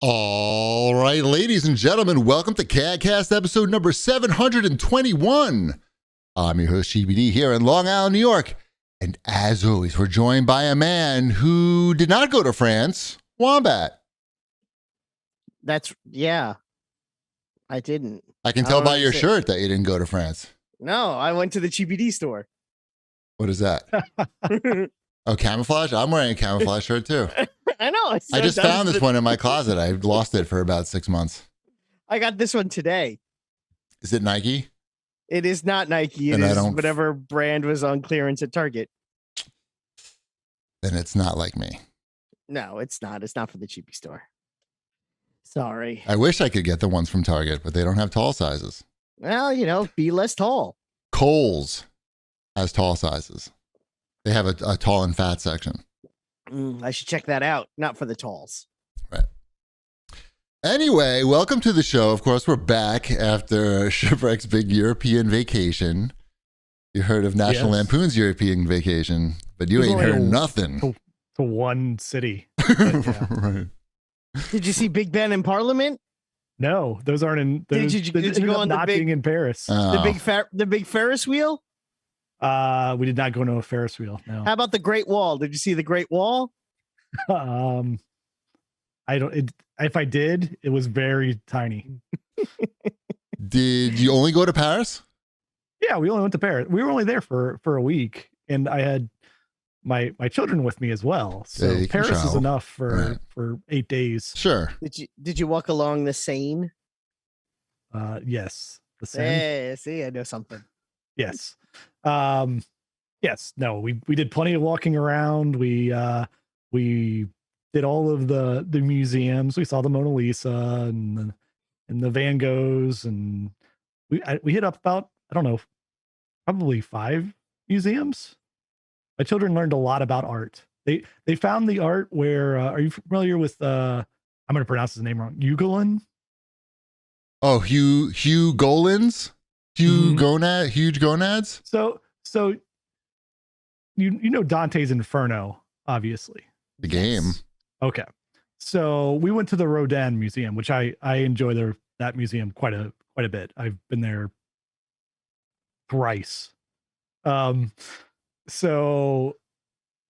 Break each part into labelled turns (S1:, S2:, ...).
S1: All right, ladies and gentlemen, welcome to CAGcast episode number 721. I'm your host, GBD, here in Long Island, New York. And as always, we're joined by a man who did not go to France, Wombat.
S2: Yeah, I didn't.
S1: I can tell by your shirt that you didn't go to France.
S2: No, I went to the GBD store.
S1: What is that? Oh, camouflage? I'm wearing a camouflage shirt too.
S2: I know.
S1: I just found this one in my closet. I lost it for about 6 months.
S2: I got this one today.
S1: Is it Nike?
S2: It is not Nike. It is whatever brand was on clearance at Target.
S1: Then it's not like me.
S2: No, it's not. It's not for the cheapy store. Sorry.
S1: I wish I could get the ones from Target, but they don't have tall sizes.
S2: Well, be less tall.
S1: Kohl's has tall sizes. They have a tall and fat section.
S2: I should check that out. Not for the talls.
S1: Right. Anyway, welcome to the show. Of course, we're back after Shipwreck's big European vacation. You heard of National Lampoon's European vacation, but you ain't heard nothing.
S3: To one city.
S1: Right.
S2: Did you see Big Ben in Parliament?
S3: No, those aren't in.
S2: Did you go on
S3: not being in Paris?
S2: The big Ferris wheel?
S3: We did not go to a Ferris wheel. No.
S2: How about the Great Wall? Did you see the Great Wall?
S3: I don't. If I did, it was very tiny.
S1: Did you only go to Paris?
S3: Yeah, we only went to Paris. We were only there for a week, and I had my children with me as well. So Paris is enough for 8 days.
S1: Sure.
S2: Did you walk along the Seine?
S3: Yes. The Seine.
S2: Hey, see, I know something.
S3: Yes. Yes. No, we did plenty of walking around. We did all of the museums. We saw the Mona Lisa and the Van Goghs, and we hit up about, I don't know, probably 5 museums. My children learned a lot about art. They found the art where are you familiar with I'm going to pronounce his name wrong. Hugelin?
S1: Oh, Hugh Golins? Huge gonads?
S3: So you know Dante's Inferno, obviously.
S1: The game.
S3: Okay. So we went to the Rodin Museum, which I enjoy that museum quite a bit. I've been there thrice. So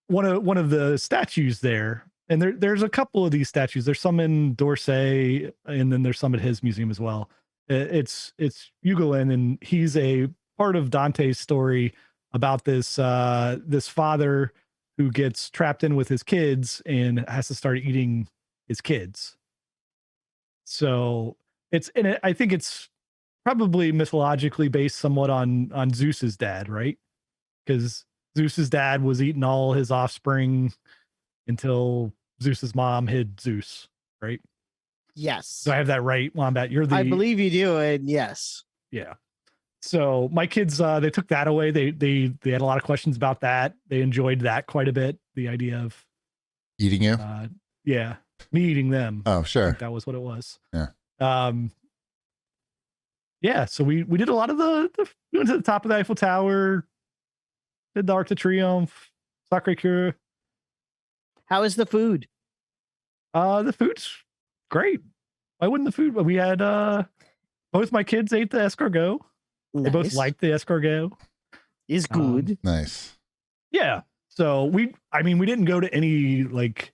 S3: one of the statues there, and there's a couple of these statues. There's some in D'Orsay, and then there's some at his museum as well. It's Hugelin, and he's a part of Dante's story about this father who gets trapped in with his kids and has to start eating his kids. So I think it's probably mythologically based somewhat on Zeus's dad, right? Because Zeus's dad was eating all his offspring until Zeus's mom hid Zeus, right?
S2: Yes.
S3: Do I have that right, Wombat?
S2: I believe you do, and yes.
S3: Yeah. So my kids, they took that away. They had a lot of questions about that. They enjoyed that quite a bit. The idea of
S1: eating you.
S3: Yeah, me eating them.
S1: Oh, sure.
S3: I think that was what it was.
S1: Yeah.
S3: Yeah. So we did a lot of we went to the top of the Eiffel Tower, did the Arc de Triomphe, Sacré-Cœur.
S2: How is the food?
S3: The food's great. Why wouldn't the food? We had both my kids ate the escargot.
S2: Nice.
S3: They both liked the escargot.
S2: Is good.
S1: Nice.
S3: Yeah. So we didn't go to any like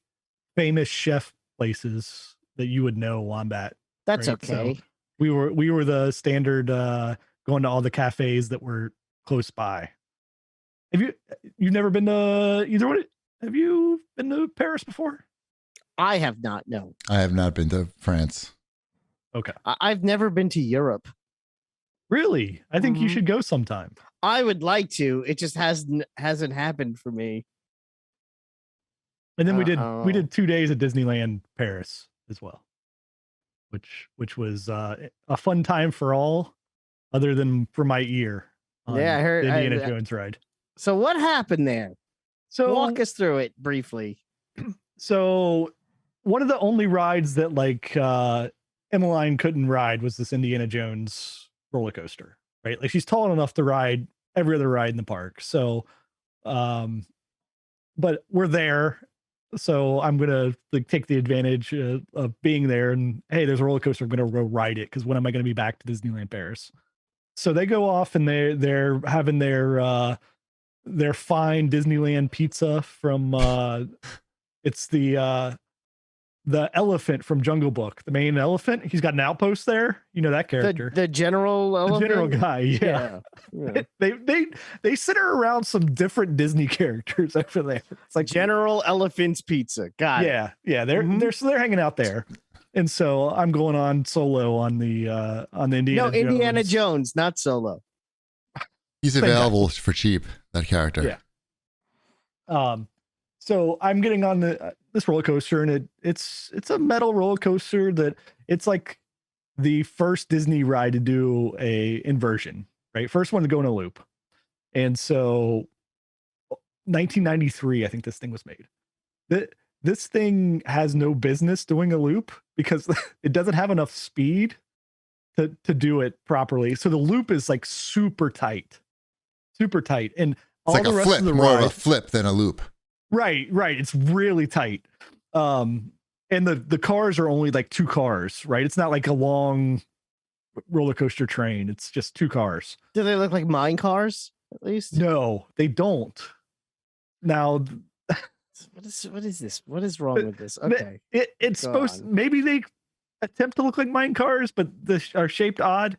S3: famous chef places that you would know, Wombat.
S2: That's
S3: right?
S2: okay.
S3: So we were the standard going to all the cafes that were close by. You've never been to either one? Have you been to Paris before?
S2: I have not. No.
S1: I have not been to France.
S3: Okay.
S2: I've never been to Europe.
S3: Really? I think you should go sometime.
S2: I would like to. It just hasn't happened for me.
S3: And then we did 2 days at Disneyland Paris as well, which was a fun time for all, other than for my ear.
S2: Yeah, I heard
S3: the Indiana Jones ride.
S2: So what happened there? So walk us through it briefly.
S3: So one of the only rides that like Emmeline couldn't ride was this Indiana Jones roller coaster, right? Like she's tall enough to ride every other ride in the park. So, but we're there. So I'm gonna like take the advantage of being there, and hey, there's a roller coaster. I'm gonna go ride it because when am I gonna be back to Disneyland Paris? So they go off and they're having their fine Disneyland pizza from it's the elephant from Jungle Book, the main elephant. He's got an outpost there. You know that character,
S2: the general elephant?
S3: The general guy. Yeah. They center around some different Disney characters over there. It's like
S2: General Elephant's Pizza. Got it.
S3: Yeah. They're hanging out there, and so I'm going on solo on the Indiana.
S2: No, Indiana Jones, not solo.
S1: He's available for cheap. That character.
S3: Yeah. So I'm getting on this roller coaster, and it's a metal roller coaster that it's like the first Disney ride to do a inversion, right? First one to go in a loop. And so 1993, I think this thing was made. This thing has no business doing a loop because it doesn't have enough speed to do it properly. So the loop is like super tight. And
S1: it's
S3: all
S1: like
S3: the
S1: a
S3: rest
S1: flip,
S3: of the
S1: more
S3: ride,
S1: of a flip than a loop.
S3: Right. It's really tight. And the cars are only like 2 cars, right? It's not like a long roller coaster train. It's just 2 cars.
S2: Do they look like mine cars at least?
S3: No, they don't. Now,
S2: what is this? What is wrong with this? Okay.
S3: It's supposed maybe they attempt to look like mine cars, but they are shaped odd.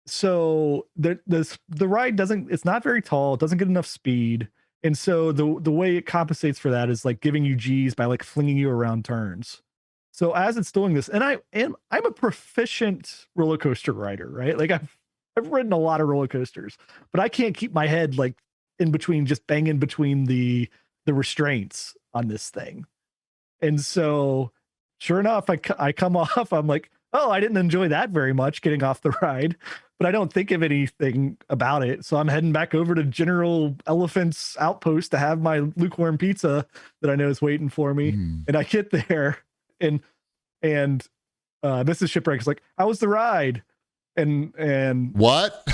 S3: So the ride it's not very tall. It doesn't get enough speed. And so the way it compensates for that is like giving you G's by like flinging you around turns. So as it's doing this, and I'm a proficient roller coaster rider, right? Like I've ridden a lot of roller coasters, but I can't keep my head like in between, just banging between the restraints on this thing. And so sure enough, I come off, I'm like, oh, I didn't enjoy that very much getting off the ride, but I don't think of anything about it. So I'm heading back over to General Elephant's outpost to have my lukewarm pizza that I know is waiting for me. And I get there and Mrs. Shipwreck's like, how was the ride? And
S1: what?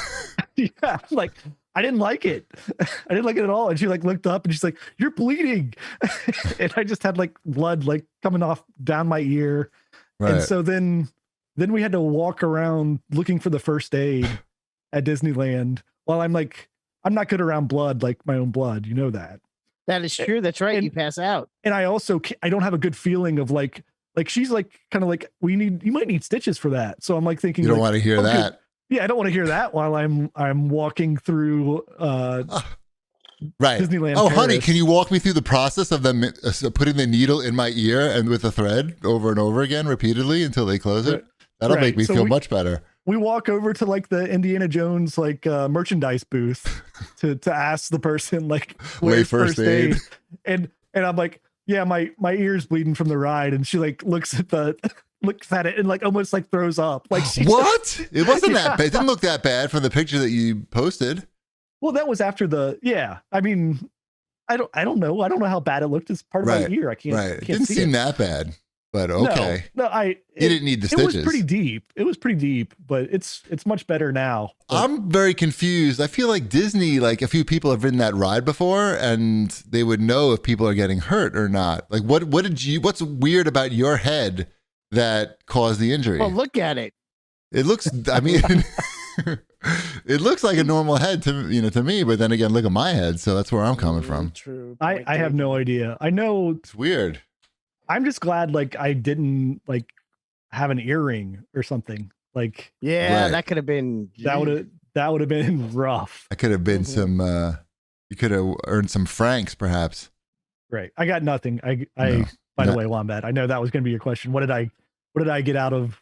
S3: Yeah, like I didn't like it. I didn't like it at all. And she like looked up and she's like, you're bleeding. And I just had like blood like coming off down my ear. Right. And so then we had to walk around looking for the first aid at Disneyland while I'm like, I'm not good around blood, like my own blood. You know that.
S2: That is true. That's right. And you pass out.
S3: And I don't have a good feeling of like she's like kind of like, you might need stitches for that. So I'm like thinking,
S1: you don't want to hear that.
S3: Yeah, I don't want to hear that while I'm walking through
S1: right.
S3: Disneyland
S1: Oh,
S3: Paris.
S1: honey, can you walk me through the process of them putting the needle in my ear and with a thread over and over again repeatedly until they close it? That'll make me feel much better.
S3: We walk over to like the Indiana Jones like merchandise booth to ask the person like where's first aid. And I'm like, yeah, my ear's bleeding from the ride, and she like looks at it and like almost like throws up. Like
S1: what? It wasn't that bad. It didn't look that bad from the picture that you posted.
S3: Well, that was after I mean, I don't know. I don't know how bad it looked. It's part of my ear. I can't.
S1: Right. It didn't seem that bad, but okay.
S3: No,
S1: you didn't need the stitches.
S3: It was pretty deep, but it's much better now. But
S1: I'm very confused. I feel like Disney, like a few people have ridden that ride before, and they would know if people are getting hurt or not. Like, what's weird about your head that caused the injury?
S2: Well, look at it.
S1: It looks, I mean, it looks like a normal head to me, but then again, look at my head. So that's where I'm coming from.
S2: True.
S3: I have no idea. I know
S1: it's weird.
S3: I'm just glad like I didn't like have an earring or something. Like,
S2: yeah, that could have been,
S3: that would have been rough.
S1: That could have been some, you could have earned some francs perhaps.
S3: Right. I got nothing. By the way, Wombat, I know that was going to be your question. What did I get out of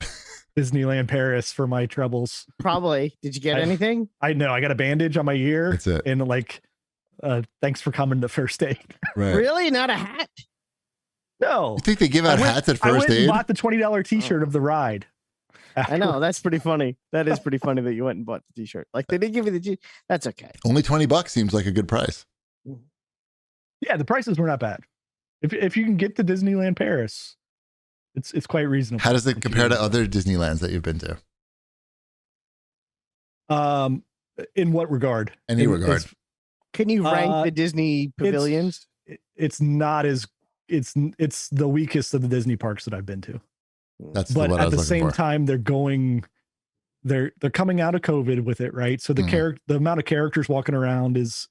S3: Disneyland Paris for my troubles?
S2: Probably. Did you get anything?
S3: I know. I got a bandage on my ear.
S1: That's it.
S3: And like, thanks for coming to first aid.
S1: Right.
S2: Really? Not a hat?
S3: No.
S1: You think they give out hats at first aid?
S3: I bought the $20 t-shirt of the ride.
S2: I know. That's pretty funny. That is pretty funny that you went and bought the t-shirt. Like they didn't give you the t-shirt. That's okay.
S1: Only $20 seems like a good price.
S3: Yeah, the prices were not bad. If you can get to Disneyland Paris, it's quite reasonable.
S1: How does it compare to other Disneylands that you've been
S3: to? In what regard?
S1: Any regard.
S2: Can you rank the Disney pavilions?
S3: it's not as it's the weakest of the Disney parks that I've been to.
S1: That's
S3: But
S1: what I
S3: at
S1: was
S3: the
S1: looking
S3: same
S1: for.
S3: time, they're coming out of COVID with it, right? So the amount of characters walking around is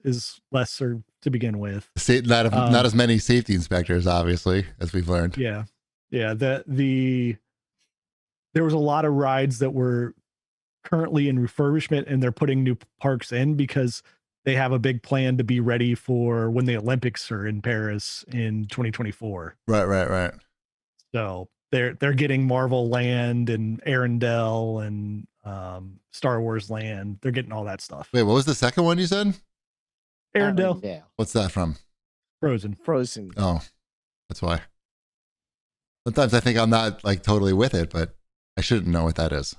S3: lesser to begin with.
S1: Not as many safety inspectors, obviously, as we've learned.
S3: Yeah. There was a lot of rides that were currently in refurbishment, and they're putting new parks in because they have a big plan to be ready for when the Olympics are in Paris in 2024.
S1: Right.
S3: So they're getting Marvel Land and Arendelle and Star Wars Land. They're getting all that stuff.
S1: Wait, what was the second one you said?
S3: Arendelle,
S1: What's that from?
S3: Frozen.
S1: Oh, that's why. Sometimes I think I'm not like totally with it, but I shouldn't know what that is.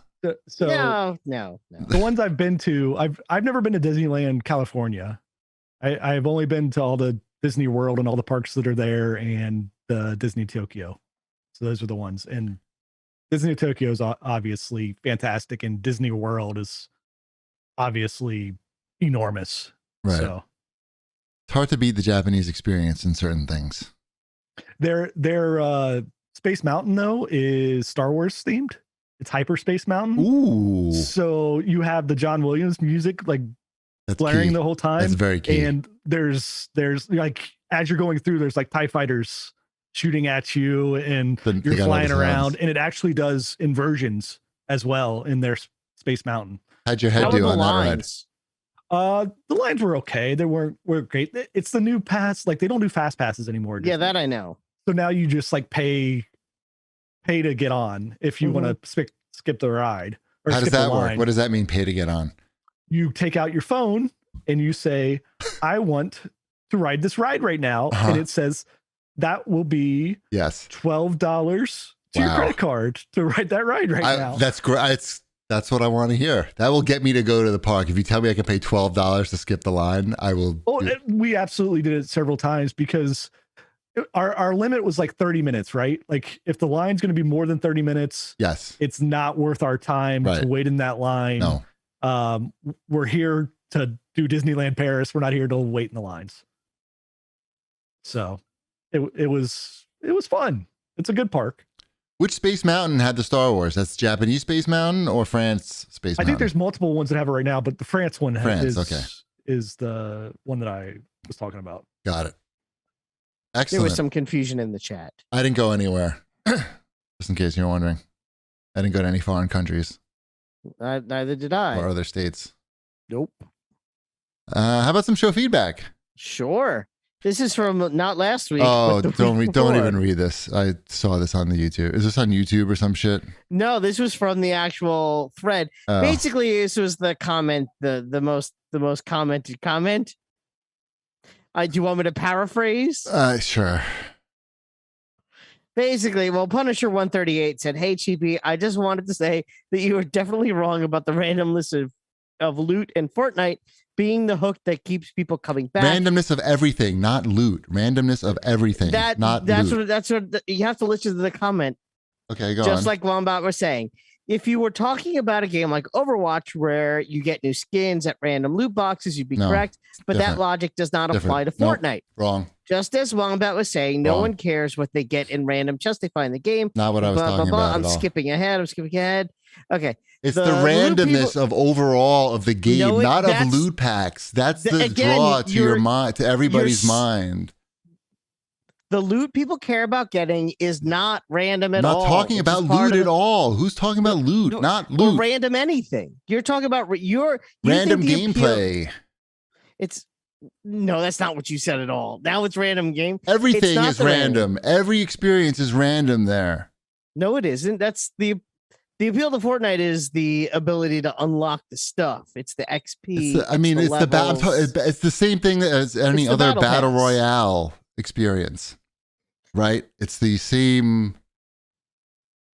S2: So no.
S3: The ones I've been to, I've never been to Disneyland California. I've only been to all the Disney World and all the parks that are there, and the Disney Tokyo. So those are the ones. And Disney Tokyo is obviously fantastic, and Disney World is obviously enormous.
S1: Right.
S3: So
S1: it's hard to beat the Japanese experience in certain things.
S3: Their Space Mountain though is Star Wars themed. It's Hyperspace Mountain.
S1: Ooh.
S3: So you have the John Williams music like
S1: That's
S3: blaring
S1: key.
S3: the whole time.
S1: That's very key.
S3: And there's like as you're going through, there's like TIE fighters shooting at you, and
S1: They
S3: you're
S1: got all
S3: flying
S1: the
S3: around,
S1: sounds.
S3: and it actually does inversions as well in their Space Mountain.
S1: How'd your head
S2: How were
S1: do
S2: the
S1: on that ride?
S2: lines?
S3: The lines were okay. They weren't great. It's the new pass. Like they don't do fast passes anymore.
S2: Yeah, that I know.
S3: So now you just like pay to get on if you want to skip the ride. Or
S1: How does
S3: skip the
S1: that work?
S3: line.
S1: What does that mean, pay to get on?
S3: You take out your phone and you say, I want to ride this ride right now.
S1: Uh-huh.
S3: And it says that will be
S1: Yes.
S3: $12 to your
S1: Wow.
S3: credit card to ride that ride now.
S1: That's great. That's what I want to hear. That will get me to go to the park. If you tell me I can pay $12 to skip the line, I will.
S3: Oh, we absolutely did it several times because our limit was like 30 minutes, right? Like if the line's going to be more than 30 minutes,
S1: Yes.
S3: it's not worth our time
S1: Right.
S3: to wait in that line.
S1: No.
S3: We're here to do Disneyland Paris. We're not here to wait in the lines. So it was fun. It's a good park.
S1: Which Space Mountain had the Star Wars? That's Japanese Space Mountain or France Space Mountain?
S3: I think there's multiple ones that have it right now, but the France one
S1: okay.
S3: is the one that I was talking about.
S1: Got it.
S2: There
S1: Excellent.
S2: was some confusion in the chat.
S1: I didn't go anywhere. Just in case you're wondering. I didn't go to any foreign countries
S2: Neither did I.
S1: or other states.
S2: Nope.
S1: How about some show feedback?
S2: Sure. This is from not last week.
S1: Oh,
S2: but the week
S1: don't
S2: before.
S1: even read this. I saw this on the YouTube. Is this on YouTube or some shit?
S2: No, this was from the actual thread.
S1: Oh.
S2: Basically, this was the comment, the most commented comment. Do you want me to paraphrase?
S1: Sure.
S2: Basically, well, Punisher 138 said, "Hey, Cheapy, I just wanted to say that you were definitely wrong about the randomness of loot and Fortnite being the hook that keeps people coming back.
S1: Randomness of everything, not loot. Randomness of everything, not
S2: that's
S1: loot.
S2: what you have to listen to the comment.
S1: Okay, go
S2: Just
S1: on.
S2: like Wombat was saying, if you were talking about a game like Overwatch where you get new skins at random loot boxes, you'd be
S1: No,
S2: correct. But
S1: different.
S2: that logic does not
S1: Different.
S2: apply to
S1: Nope.
S2: Fortnite.
S1: Wrong.
S2: Just as Wombat was saying, no
S1: Wrong.
S2: one cares what they get in random chests they find in the game.
S1: Not what I was talking about
S2: I'm
S1: at all.
S2: skipping ahead. Okay.
S1: It's
S2: The
S1: the
S2: loot
S1: randomness
S2: people-
S1: of overall of the game,
S2: No,
S1: not of
S2: that's-
S1: loot packs. That's the
S2: Again,
S1: draw to your
S2: you're-
S1: mind, to everybody's
S2: you're-
S1: mind.
S2: The loot people care about getting is not random at
S1: Not
S2: all.
S1: talking
S2: It's
S1: about
S2: just part
S1: loot
S2: of
S1: at all. Who's talking about loot?
S2: No,
S1: Not
S2: or
S1: loot.
S2: random anything. You're talking about you
S1: Random
S2: think the appeal-
S1: gameplay.
S2: It's no, that's not what you said at all. Now it's random game.
S1: Everything
S2: not
S1: is
S2: the
S1: random. Every experience is random there.
S2: No, it isn't. That's the appeal to Fortnite is the ability to unlock the stuff. It's the XP.
S1: It's the same thing as any
S2: It's the
S1: other
S2: battle
S1: battle
S2: pass.
S1: royale experience, right? It's the same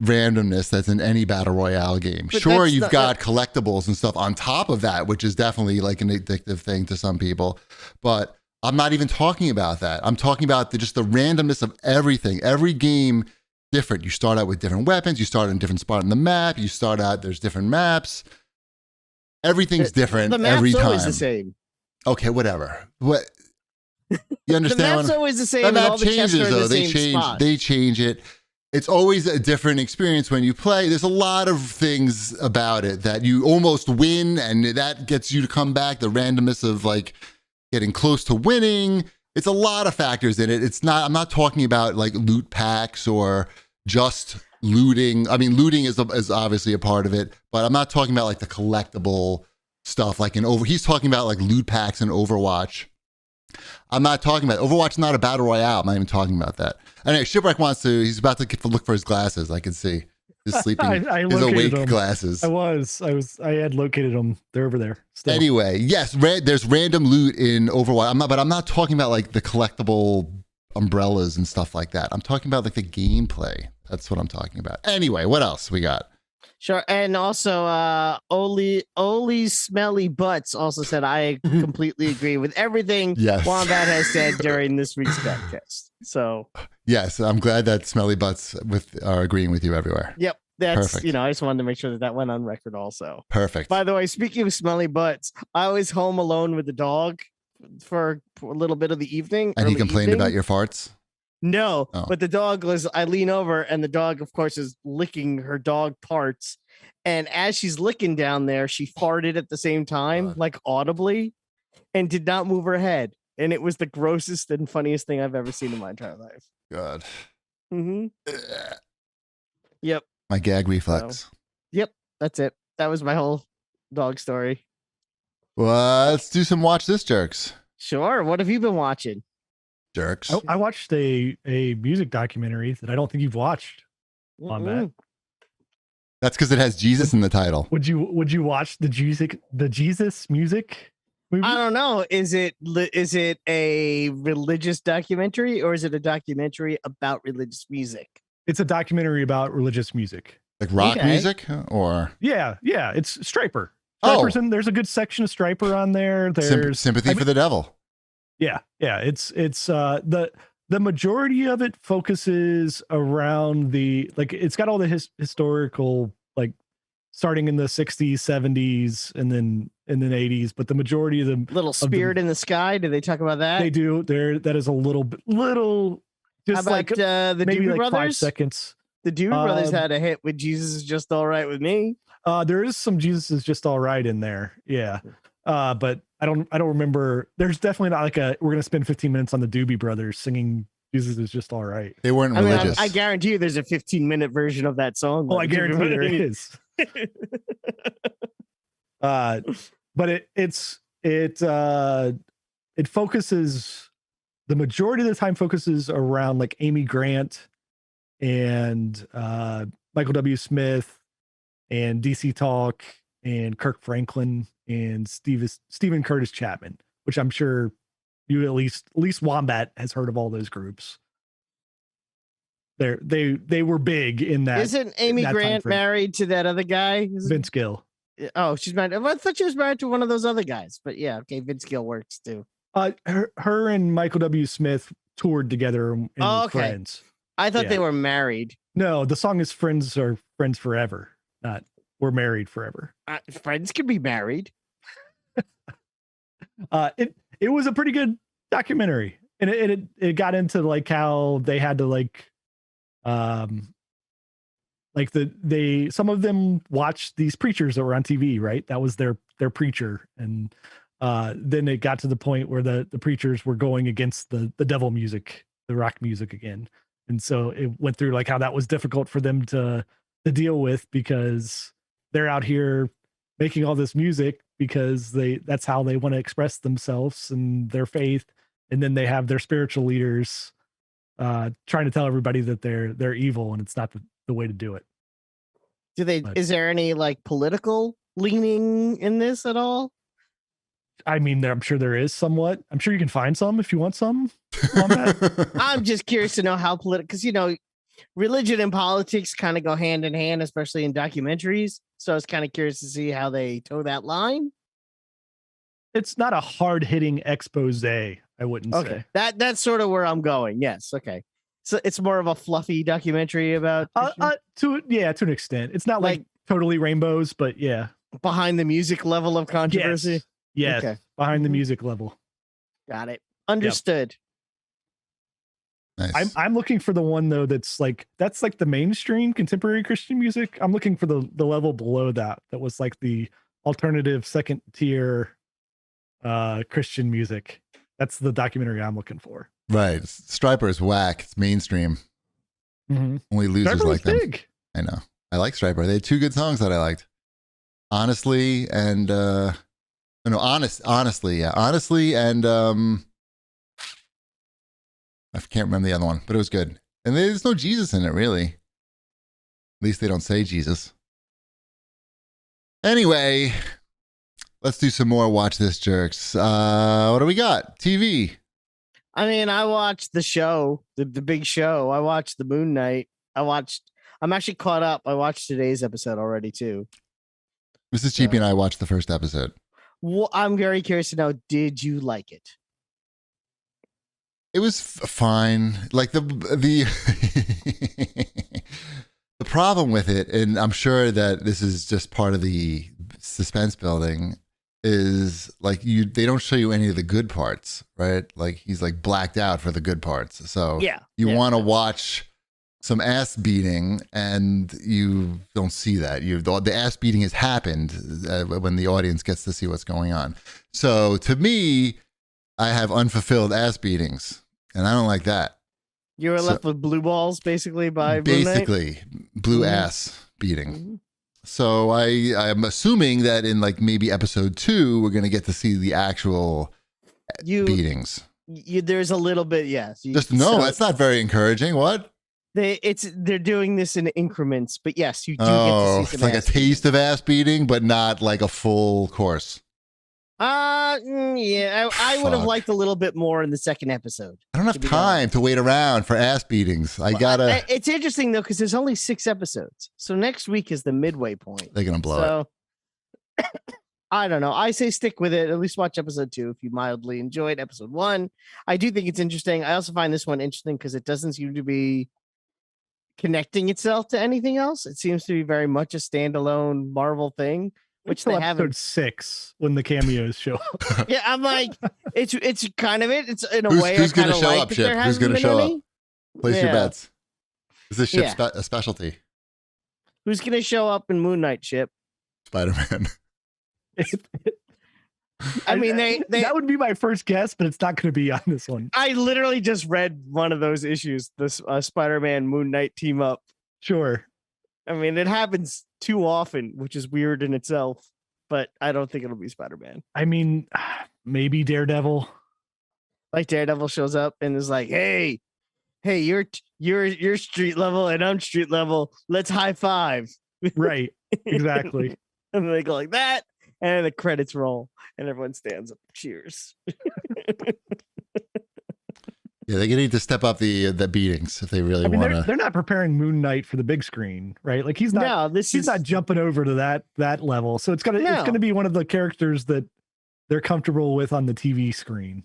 S1: randomness that's in any battle royale game.
S2: But
S1: Sure,
S2: that's
S1: you've
S2: not-
S1: got collectibles and stuff on top of that, which is definitely like an addictive thing to some people. But I'm not even talking about that. I'm talking about just the randomness of everything. Every game different. You start out with different weapons. You start in a different spot on the map. You start out, there's different maps. Everything's different
S2: The map's
S1: every time.
S2: always the same.
S1: Okay, whatever. What You
S2: The
S1: understand?
S2: map's always the same.
S1: The
S2: and
S1: map
S2: all the chests are
S1: changes
S2: in the
S1: though.
S2: same spot.
S1: They change it. It's always a different experience when you play. There's a lot of things about it that you almost win, and that gets you to come back. The randomness of like getting close to winning. It's a lot of factors in it. It's not. I'm not talking about like loot packs or just looting. I mean, looting is obviously a part of it, but I'm not talking about like the collectible stuff. Like he's talking about like loot packs in Overwatch. I'm not talking about Overwatch. Is not a battle royale. I'm not even talking about that. Anyway, Shipwreck wants to. He's about to look for his glasses. I can see his sleeping, his awake glasses.
S3: I had located them. They're over there. Still.
S1: Anyway, yes, there's random loot in Overwatch. But I'm not talking about like the collectible umbrellas and stuff like that. I'm talking about like the gameplay. That's what I'm talking about. Anyway, what else we got?
S2: Sure. And also, Oli Smelly Butts also said, I completely agree with everything Wombat has said during this week's CAGcast. So,
S1: yes, I'm glad that Smelly Butts are agreeing with you everywhere.
S2: Yep. That's,
S1: perfect.
S2: I just wanted to make sure that went on record also.
S1: Perfect.
S2: By the way, speaking of Smelly Butts, I was home alone with the dog for a little bit of the evening.
S1: And he complained about your farts?
S2: No, but the dog I lean over and the dog, of course, is licking her dog parts. And as she's licking down there, she farted at the same time, like audibly, and did not move her head. And it was the grossest and funniest thing I've ever seen in my entire life.
S1: God.
S2: Mm-hmm. Yep.
S1: My gag reflex.
S2: So, yep. That's it. That was my whole dog story.
S1: Well, let's do some Watch This Jerks.
S2: Sure. What have you been watching?
S1: Jerks.
S3: I watched a music documentary that I don't think you've watched on that.
S1: That's because it has Jesus in the title.
S3: Would you watch the Jesus music movie?
S2: I don't know. Is it a religious documentary or is it a documentary about religious music?
S3: It's a documentary about religious music.
S1: Like rock music or?
S3: Yeah. It's Stryper. There's a good section of Stryper on there. There's
S1: Sympathy for the Devil.
S3: Yeah. It's the majority of it focuses around it's got all the historical, like starting in the 60s, 70s, and then 80s, but the majority of them
S2: Little Spirit in the Sky. Do they talk about that?
S3: They do. That is a little just
S2: how about
S3: the
S2: maybe
S3: Doobie
S2: like
S3: Brothers?
S2: 5
S3: seconds.
S2: The Doobie Brothers had a hit with Jesus Is Just All Right With Me.
S3: There is some Jesus Is Just All Right in there. Yeah. But I don't remember. There's definitely not like we're going to spend 15 minutes on the Doobie Brothers singing Jesus Is Just All Right.
S1: They weren't religious.
S2: I guarantee you there's a 15-minute version of that song.
S3: Oh, I guarantee there is. But it focuses, the majority of the time focuses around like Amy Grant and Michael W. Smith and DC Talk and Kirk Franklin and Stephen Curtis Chapman, which I'm sure you at least Wombat has heard of all those groups. They were big in that.
S2: Isn't Amy Grant married to that other guy?
S3: Vince Gill.
S2: Oh, she's married. I thought she was married to one of those other guys, but yeah, okay. Vince Gill works too.
S3: Her and Michael W. Smith toured together and were friends.
S2: I thought they were married.
S3: No, the song is "Friends Are Friends Forever," not "We're Married Forever."
S2: Friends can be married.
S3: It was a pretty good documentary, and it got into like how they had to some of them watched these preachers that were on TV, right? That was their preacher, and then it got to the point where the preachers were going against the devil music, the rock music again, and so it went through like how that was difficult for them to deal with because they're out here making all this music because that's how they want to express themselves and their faith, and then they have their spiritual leaders trying to tell everybody that they're evil and it's not the way to do it. Is there any like political leaning in this at all? I mean, I'm sure there is somewhat. I'm sure you can find some if you want some.
S2: I'm just curious to know how political, because religion and politics kind of go hand in hand, especially in documentaries. So I was kind of curious to see how they toe that line.
S3: It's not a hard-hitting expose, I wouldn't say.
S2: That's sort of where I'm going. Yes. Okay. So it's more of a fluffy documentary about
S3: to an extent. It's not like totally rainbows, but yeah.
S2: Behind the music level of controversy.
S3: Yes. Okay. Behind the music level.
S2: Got it. Understood.
S1: Nice.
S3: I'm looking for the one though that's like the mainstream contemporary Christian music. I'm looking for the level below that was like the alternative second tier Christian music. That's the documentary I'm looking for.
S1: Right. Stryper is whack. It's mainstream.
S3: Mm-hmm.
S1: Only losers
S3: Stryper
S1: like them.
S3: big.
S1: I know. I like Stryper. They had 2 good songs that I liked. Honestly and honestly, yeah. Honestly and I can't remember the other one, but it was good. And there's no Jesus in it, really. At least they don't say Jesus. Anyway, let's do some more Watch This Jerks. What do we got? TV.
S2: I mean, I watched the show, the big show. I watched the Moon Knight. I'm actually caught up. I watched today's episode already too.
S1: Mrs. Cheapy and I watched the first episode.
S2: Well, I'm very curious to know, did you like it?
S1: It was fine. Like the the problem with it, and I'm sure that this is just part of the suspense building, is like they don't show you any of the good parts, right? Like he's like blacked out for the good parts. So you want to watch some ass beating and you don't see that. The ass beating has happened when the audience gets to see what's going on. So to me, I have unfulfilled ass beatings and I don't like that.
S2: You were left with blue balls basically by
S1: basically blue ass beating. Mm-hmm. So I'm assuming that in like maybe episode 2, we're going to get to see the actual beatings.
S2: There's a little bit. Yes.
S1: That's not very encouraging. What?
S2: They're doing this in increments, but yes, you do get to see some
S1: it's like a taste of ass beating, but not like a full course.
S2: Yeah, I would have liked a little bit more in the second episode.
S1: I don't have time to wait around for ass beatings.
S2: It's interesting though because there's only 6 episodes, so next week is the midway point.
S1: They're gonna blow
S2: it. I don't know. I say stick with it. At least watch episode 2 if you mildly enjoyed episode 1. I do think it's interesting. I also find this one interesting because it doesn't seem to be connecting itself to anything else. It seems to be very much a standalone Marvel thing. Which they have
S3: episode 6 when the cameos show up.
S2: Yeah, I'm like, it's kind of it. It's in a way.
S1: Who's going to show up, Chip? Who's going to show up? Place your bets. Is this Chip's a specialty?
S2: Who's going to show up in Moon Knight, Chip?
S1: Spider-Man.
S2: I mean, they
S3: that would be my first guess, but it's not going to be on this one.
S2: I literally just read one of those issues, this Spider-Man Moon Knight team up.
S3: Sure.
S2: I mean, it happens too often, which is weird in itself, but I don't think it'll be Spider-Man.
S3: I mean, maybe Daredevil.
S2: Like Daredevil shows up and is like, "Hey, you're street level and I'm street level. Let's high five."
S3: Right. Exactly.
S2: And they go like that, and the credits roll, and everyone stands up, cheers.
S1: Yeah, they need to step up the beatings if they really want to.
S3: They're not preparing Moon Knight for the big screen, right? Like he's not jumping over to that level. So it's gonna be one of the characters that they're comfortable with on the TV screen.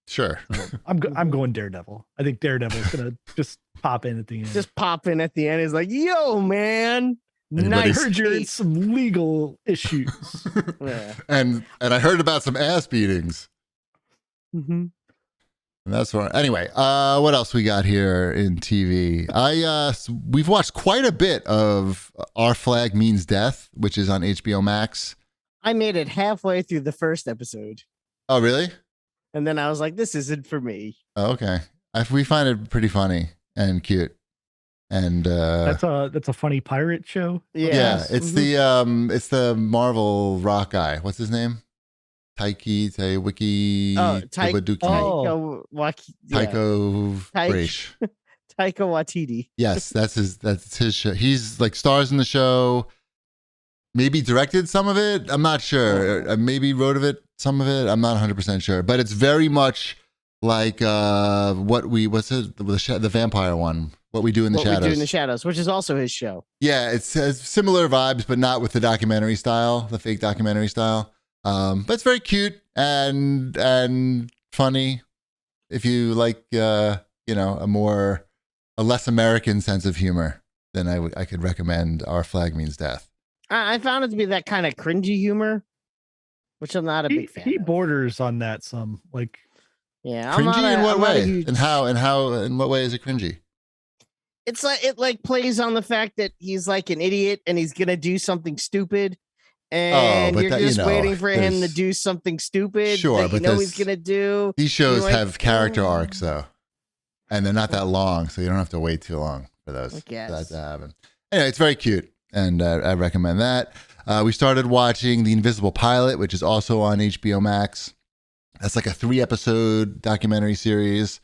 S1: Sure.
S3: So I'm going Daredevil. I think Daredevil's gonna just pop in at the end.
S2: Just pop in at the end. He's like, "Yo, man."
S3: I heard you're in some legal issues.
S1: Yeah. And I heard about some ass beatings.
S2: Mm-hmm.
S1: And that's right. Anyway, what else we got here in TV? We've watched quite a bit of Our Flag Means Death, which is on HBO Max.
S2: I made it halfway through the first episode.
S1: Oh, really?
S2: And then I was like, "This isn't for me."
S1: Oh, okay. We find it pretty funny and cute. And
S3: that's a funny pirate show.
S1: Yeah, it's the Marvel rock guy. What's his name? Taika
S2: Waititi.
S1: Yes, that's his show. He's like stars in the show. Maybe directed some of it. I'm not sure. Maybe wrote some of it. I'm not 100% sure. But it's very much like the vampire one. What We Do in the Shadows. What We Do in
S2: the Shadows, which is also his show.
S1: Yeah, it has similar vibes, but not with the documentary style, the fake documentary style. But it's very cute and funny. If you like, a less American sense of humor, then I could recommend Our Flag Means Death.
S2: I found it to be that kind of cringy humor. which I'm not a big fan.
S3: He
S2: of.
S3: borders on that some, like,
S2: yeah,
S1: Cringy in what way?
S2: Huge...
S1: And in what way is it cringy?
S2: It's like it plays on the fact that he's like an idiot and he's gonna do something stupid, and
S1: but
S2: you're just waiting for him to do something stupid.
S1: Sure,
S2: that he's gonna do.
S1: These shows have character arcs though, and they're not that long, so you don't have to wait too long for those. For that to happen. Anyway, it's very cute, and I recommend that. We started watching The Invisible Pilot, which is also on HBO Max. That's like a 3-episode documentary series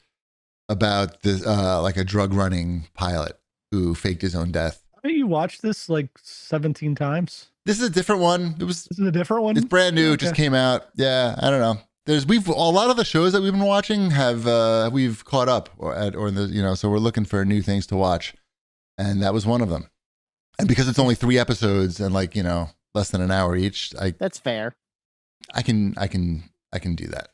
S1: about this, like a drug running pilot who faked his own death.
S3: You watched this like 17 times.
S1: This is a different one.
S3: This is a different one.
S1: It's brand new. It just came out. Yeah, I don't know. A lot of the shows that we've been watching we've caught up so we're looking for new things to watch, and that was one of them. And because it's only 3 episodes and less than an hour each,
S2: that's fair.
S1: I can do that.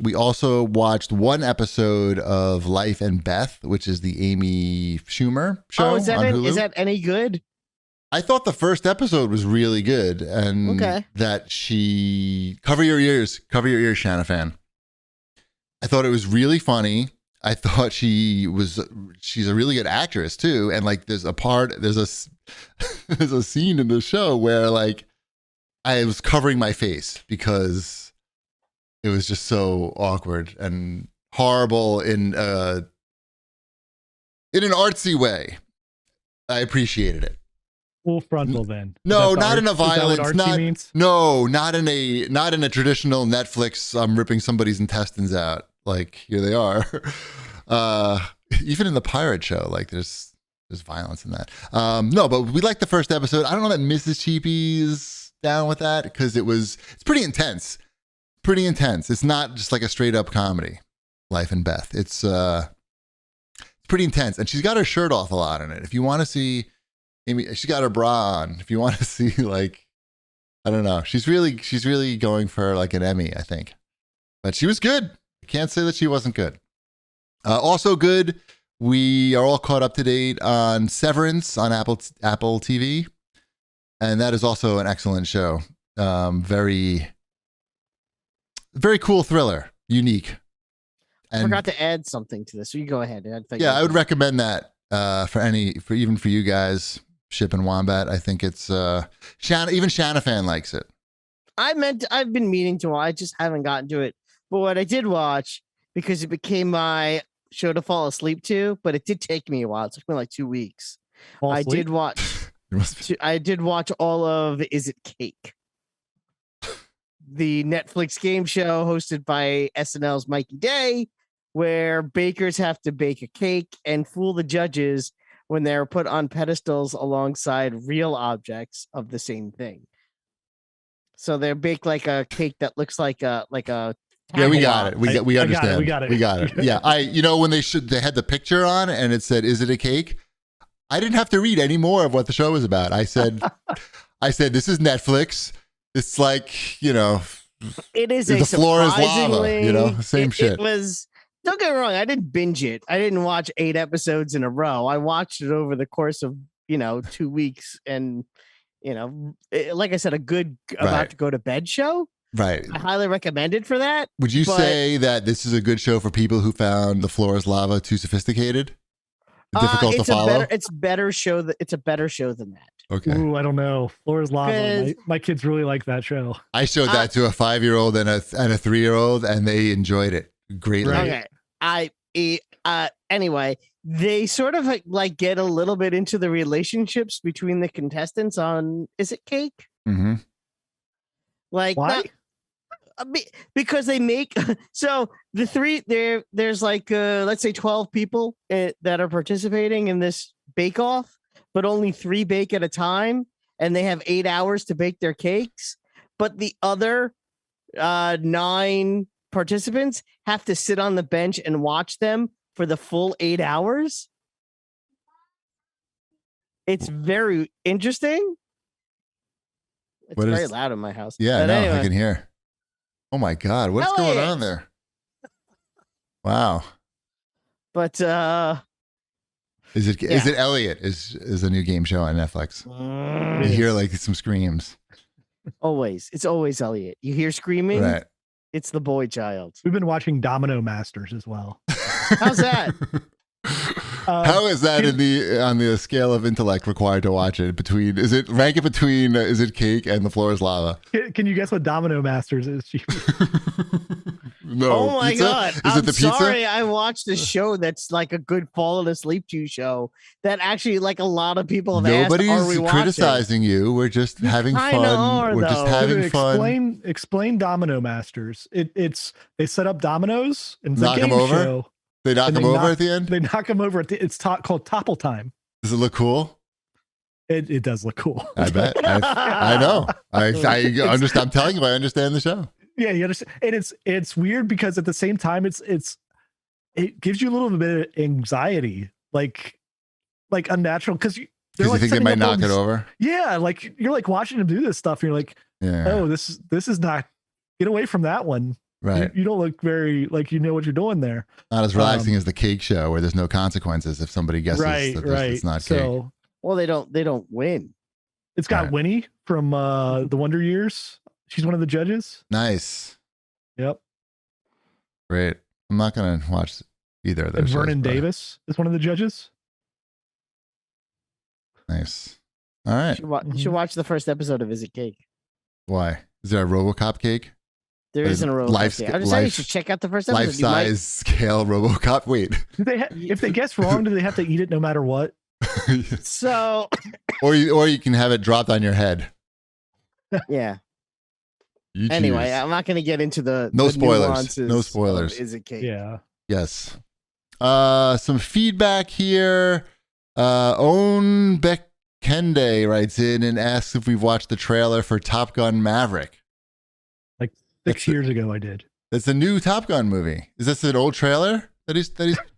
S1: We also watched 1 episode of Life and Beth, which is the Amy Schumer show.
S2: Oh, is that any good?
S1: I thought the first episode was really good, and that she cover your ears, Shanna fan. I thought it was really funny. I thought she's a really good actress too, and there's a scene in the show where I was covering my face because it was just so awkward and horrible in an artsy way. I appreciated it.
S3: Full frontal then.
S1: No, not in a violence.
S3: Not
S1: in a traditional Netflix. I'm ripping somebody's intestines out. Here they are. Even in the pirate show, there's violence in that. No, but we liked the first episode. I don't know that Mrs. Cheapy's down with that because it's pretty intense. It's not just like a straight up comedy. Life and Beth. It's pretty intense, and she's got her shirt off a lot in it. If you want to see Amy, she's got her bra on. If you want to see I don't know, she's really going for an Emmy, I think. But she was good. I can't say that she wasn't good. Also good. We are all caught up to date on Severance on Apple TV, and that is also an excellent show. Very, very cool thriller, unique. And
S2: I forgot to add something to this. So you go ahead.
S1: I would recommend that for you guys, Ship and Wombat. I think it's even Shanna fan likes it.
S2: I've been meaning to. I just haven't gotten to it. But what I did watch, because it became my show to fall asleep to, but it did take me a while. It took me 2 weeks. I did watch. I did watch all of Is It Cake? The Netflix game show hosted by SNL's Mikey Day, where bakers have to bake a cake and fool the judges when they're put on pedestals alongside real objects of the same thing. So they bake a cake that looks like a
S1: yeah, we got it. We understand.
S3: We got it.
S1: Yeah, when they had the picture on and it said, "Is it a cake?" I didn't have to read any more of what the show was about. I said, "This is Netflix. It's
S2: it is
S1: the floor is lava. Same shit."
S2: It was. Don't get me wrong. I didn't binge it. I didn't watch 8 episodes in a row. I watched it over the course of 2 weeks, and like I said, a good about to go to bed show.
S1: Right.
S2: I highly recommend it for that.
S1: Would you say that this is a good show for people who found The Floor is Lava too sophisticated? Difficult to follow?
S2: It's a better show than that.
S1: Okay.
S3: Ooh, I don't know. Floor is Lava. My kids really like that show.
S1: I showed that to a 5-year-old and a 3-year-old, and they enjoyed it greatly.
S2: Okay. Anyway, they sort of get a little bit into the relationships between the contestants on Is It Cake?
S1: Mm-hmm.
S3: Why?
S2: Because they make so the three there's let's say 12 people that are participating in this bake off, but only 3 bake at a time, and they have 8 hours to bake their cakes. But the other 9 participants have to sit on the bench and watch them for the full 8 hours. It's very interesting. It's very loud in my house.
S1: Yeah, anyway. I can hear. Oh my God, what's going on there? Wow.
S2: But
S1: is it Elliot is a new game show on Netflix. You hear some screams.
S2: Always. It's always Elliot. You hear screaming?
S1: Right.
S2: It's the boy child.
S3: We've been watching Domino Masters as well.
S2: How's that?
S1: How is that on the scale of intellect required to watch it? Is it cake and the floor is lava?
S3: Can you guess what Domino Masters is?
S1: No.
S2: Oh my
S1: pizza?
S2: God.
S1: Is
S2: I'm
S1: it the pizza?
S2: sorry. I watched a show that's like a good falling asleep to show that actually like a lot of people have asked, are we
S1: Nobody's
S2: watching?
S1: criticizing you. We're just having
S2: kinda
S1: fun.
S2: are,
S1: We're just
S2: though.
S1: having fun.
S3: Explain Domino Masters. They set up dominoes and it's
S1: Knock
S3: a
S1: 'em
S3: game
S1: over?
S3: show.
S1: They knock
S3: And
S1: him
S3: they
S1: over
S3: knock-
S1: at the end?
S3: They knock them over it's called Topple Time.
S1: Does it look cool?
S3: It does look cool.
S1: I bet. I know. I understand. I'm telling you, I understand the show.
S3: Yeah, you understand. And it's weird because at the same time it gives you a little bit of anxiety, like unnatural, because
S1: Because you think they might knock it over?
S3: Yeah, like you're like watching them do this stuff. And you're like,
S1: Yeah.
S3: oh, this is not. Get away from that one.
S1: Right.
S3: You don't look very like you know what you're doing there.
S1: Not as relaxing as the cake show where there's no consequences if somebody guesses that it's not cake.
S3: So
S2: Well, they don't win.
S3: it's got
S1: Right.
S3: Winnie from the Wonder Years. She's one of the judges.
S1: Nice.
S3: Yep.
S1: Great. I'm not going to watch either of those
S3: And
S1: shows,
S3: Vernon
S1: but-
S3: Davis is one of the judges.
S1: Nice. All right.
S2: You should watch the first episode of Is It Cake?
S1: Why? Is there a RoboCop cake?
S2: There isn't a robot.
S1: life-
S2: I'm just saying you
S1: life-
S2: should check out the first episode. You might-
S1: Life-size scale RoboCop? Wait.
S3: If they guess wrong, do they have to eat it no matter what?
S2: So
S1: or you can have it dropped on your head.
S2: yeah.
S1: You
S2: Anyway,
S1: choose.
S2: I'm not going to get into the
S1: No
S2: the
S1: spoilers.
S2: nuances
S1: No
S2: of
S1: spoilers.
S2: Is It Cake?
S3: Yeah.
S1: Yes. Some feedback here. Own Bekende writes in and asks if we've watched the trailer for Top Gun Maverick.
S3: Like
S1: That's
S3: 6 years ago, I did.
S1: It's a new Top Gun movie. Is this an old trailer that he's